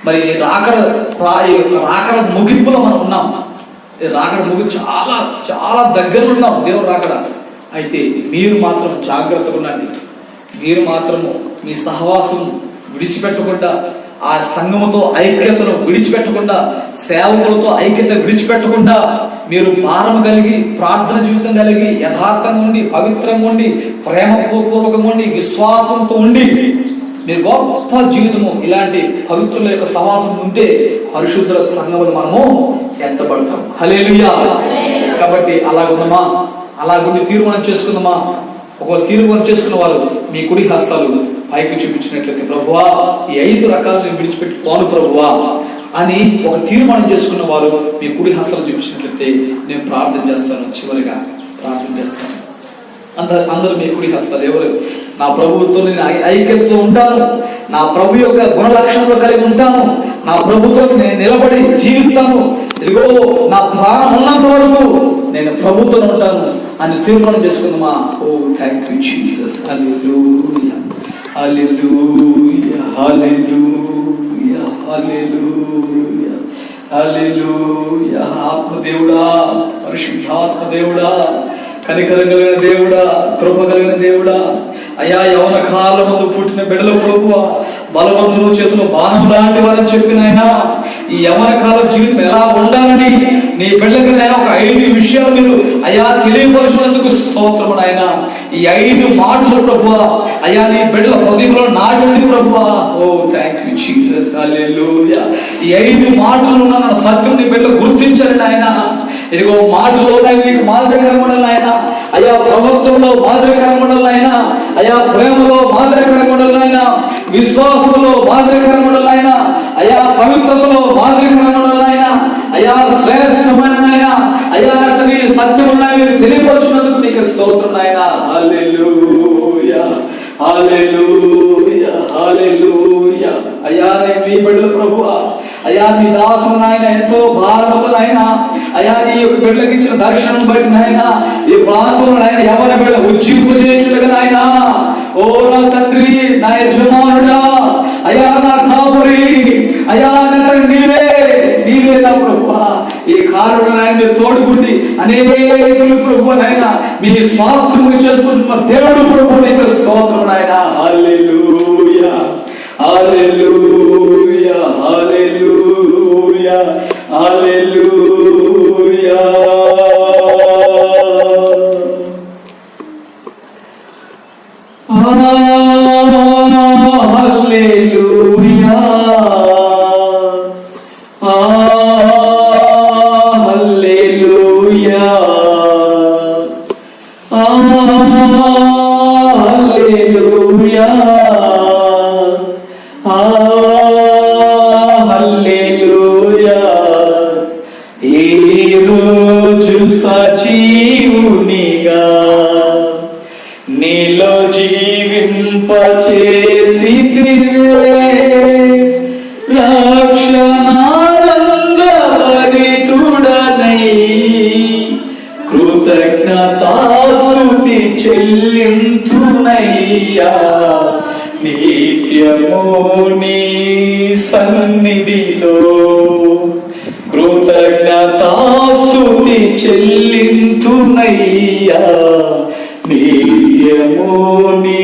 మరి రాకడ ముగింపులో మనం ఉన్నాం. రాకడ ముగింపు చాలా చాలా దగ్గర ఉన్నాం దేవుడు రాకడ. అయితే మీరు మాత్రం జాగ్రత్తగా ఉండండి. మీరు మాత్రము మీ సహవాసం విడిచిపెట్టకుండా, ఆ సంఘముతో ఐక్యతను విడిచిపెట్టకుండా, సేవకులతో ఐక్యత విడిచిపెట్టకుండా, మీరు భారం కలిగి, ప్రార్థన జీవితం కలిగి, యథార్థంగా ఉండి, పవిత్రంగా ఉండి, ప్రేమపూర్వకంగా ఉండి, విశ్వాసంతో ఉండి, మీరు గొప్ప జీవితము ఇలాంటి పవిత్రుల యొక్క సహవాసం ఉంటే పరిశుద్ధుల సంఘములు మనము ఎత్తబడతాం. హల్లెలూయా. కాబట్టి అలాగుందమా, అలాగుండి తీర్మానం చేసుకుందామా. ఒకవేళ తీర్మానం చేసుకున్న వాళ్ళు మీ కుడి హస్తాలు పైకి చూపించినట్లయితే, ప్రభువా ఈ 5 రకాలు నేను విడిచిపెట్టుకోను ప్రభువా అని ఒక తీర్మానం చేసుకున్న వారు మీ కుడి హస్తాలు చూపించినట్లయితే నేను ప్రార్థన చేస్తాను. చివరిగా ప్రార్థన చేస్తాను. అందరూ మీ కుడి హస్తాలు. ఎవరు? నా ప్రభువుతో నేను ఐక్యతతో ఉంటాను, నా ప్రభు యొక్క గుణ లక్షణంలో కలిగి ఉంటాను, నా ప్రభుతో నేను నిలబడి జీవిస్తాను, ఇదిగో నా ప్రాణం ఉన్నంత వరకు నేను ప్రభుతో ఉంటాను అని తీర్మానం చేసుకుందామా. ఓ థ్యాంక్ యూ జీసస్. హల్లెలూయా, హల్లెలూయా, హల్లెలూయా, హల్లెలూయా, హల్లెలూయా. ఆత్మదేవుడా, పరిశుద్ధాత్మ దేవుడా, కనికరం కలిగిన దేవుడా, కృప కలిగిన దేవుడా, అయా యవన కాలం ముందు పుట్టిన బిడ్డల ప్రభువా, బలవంతులు చేతులు బాణం లాంటి వారని చెప్పిన ఆయన ఈ యవన కాల జీవితం ఎలా ఉండాలని నీ బిడ్డలకి ఒక 5 విషయాలు మీరు అయా తెలియపరుచినందుకు స్తోత్రము నాయన. ఈ 5 మాటలు ప్రభువా అయా నీ బిడ్డల హృదయంలో నాటండి ప్రభువా. ఓ థ్యాంక్ యూ జీసస్. హల్లెలూయా. ఈ 5 మాటలు నా సత్యం నీ బిడ్డలు గుర్తించండి ఆయన. ఇదిగో మాటలో మీకు మాదిరికరంగా ఉండాలి ఆయన, అయా ప్రవర్తనలో మాదిరికరంగా ఉండాలి ఆయన, అయా ప్రేమలో మాదిరికరంగా ఉండాలి ఆయన, విశ్వాసంలో మాదిరికరంగా ఉండాలి ఆయన, అయా పవిత్రతలో మాదిరికరంగా ఉండాలి ఆయన, అయా శ్రేష్టమైన ఆయన, అయా నీ సత్యమున్నాయి మీరు తెలియపరుచినందుకు నీకు స్తోత్రం ఆయన. హల్లెలూయా, హల్లెలూయా, హల్లెలూయా. అయా నేను మీ బిడ్డలు ప్రభువా, అయా నీ దాసుడు నాయన ఎంతో భారముతో నాయన, అయా నీ యొక్క బిడ్డలకు ఇచ్చిన దర్శనం బట్టి నాయన ఈ ప్రాంతంలో నాయన ఎవరి బిడ్డ ఉజ్జింపజేయుటకు నాయన, ఓ నా తండ్రి, నా యజమానుడా, అయా నా కాపురి, అయా నీవే నా ప్రభువా. ఈ కారణం నాయన తోడుకుండి అనేకులు ప్రభు నాయన మీ స్వాస్థ్యము చేసుకుంటున్న దేవుడు ప్రభు నీకు స్తోత్రం నాయన. హల్లెలూయా, హల్లెలూయా, హల్లెలూయా, హల్లెలూయా. హల్లెలూయా, హల్లెలూయా, హల్లెలూయా. రక్షణానందభరితుడనై కృతజ్ఞతాస్తుతి చెల్లింతునయ్యా నిత్యము నీ సన్నిధిలో కృతజ్ఞతాస్తుతి చెల్లింతునయ్యా నిత్యము నీ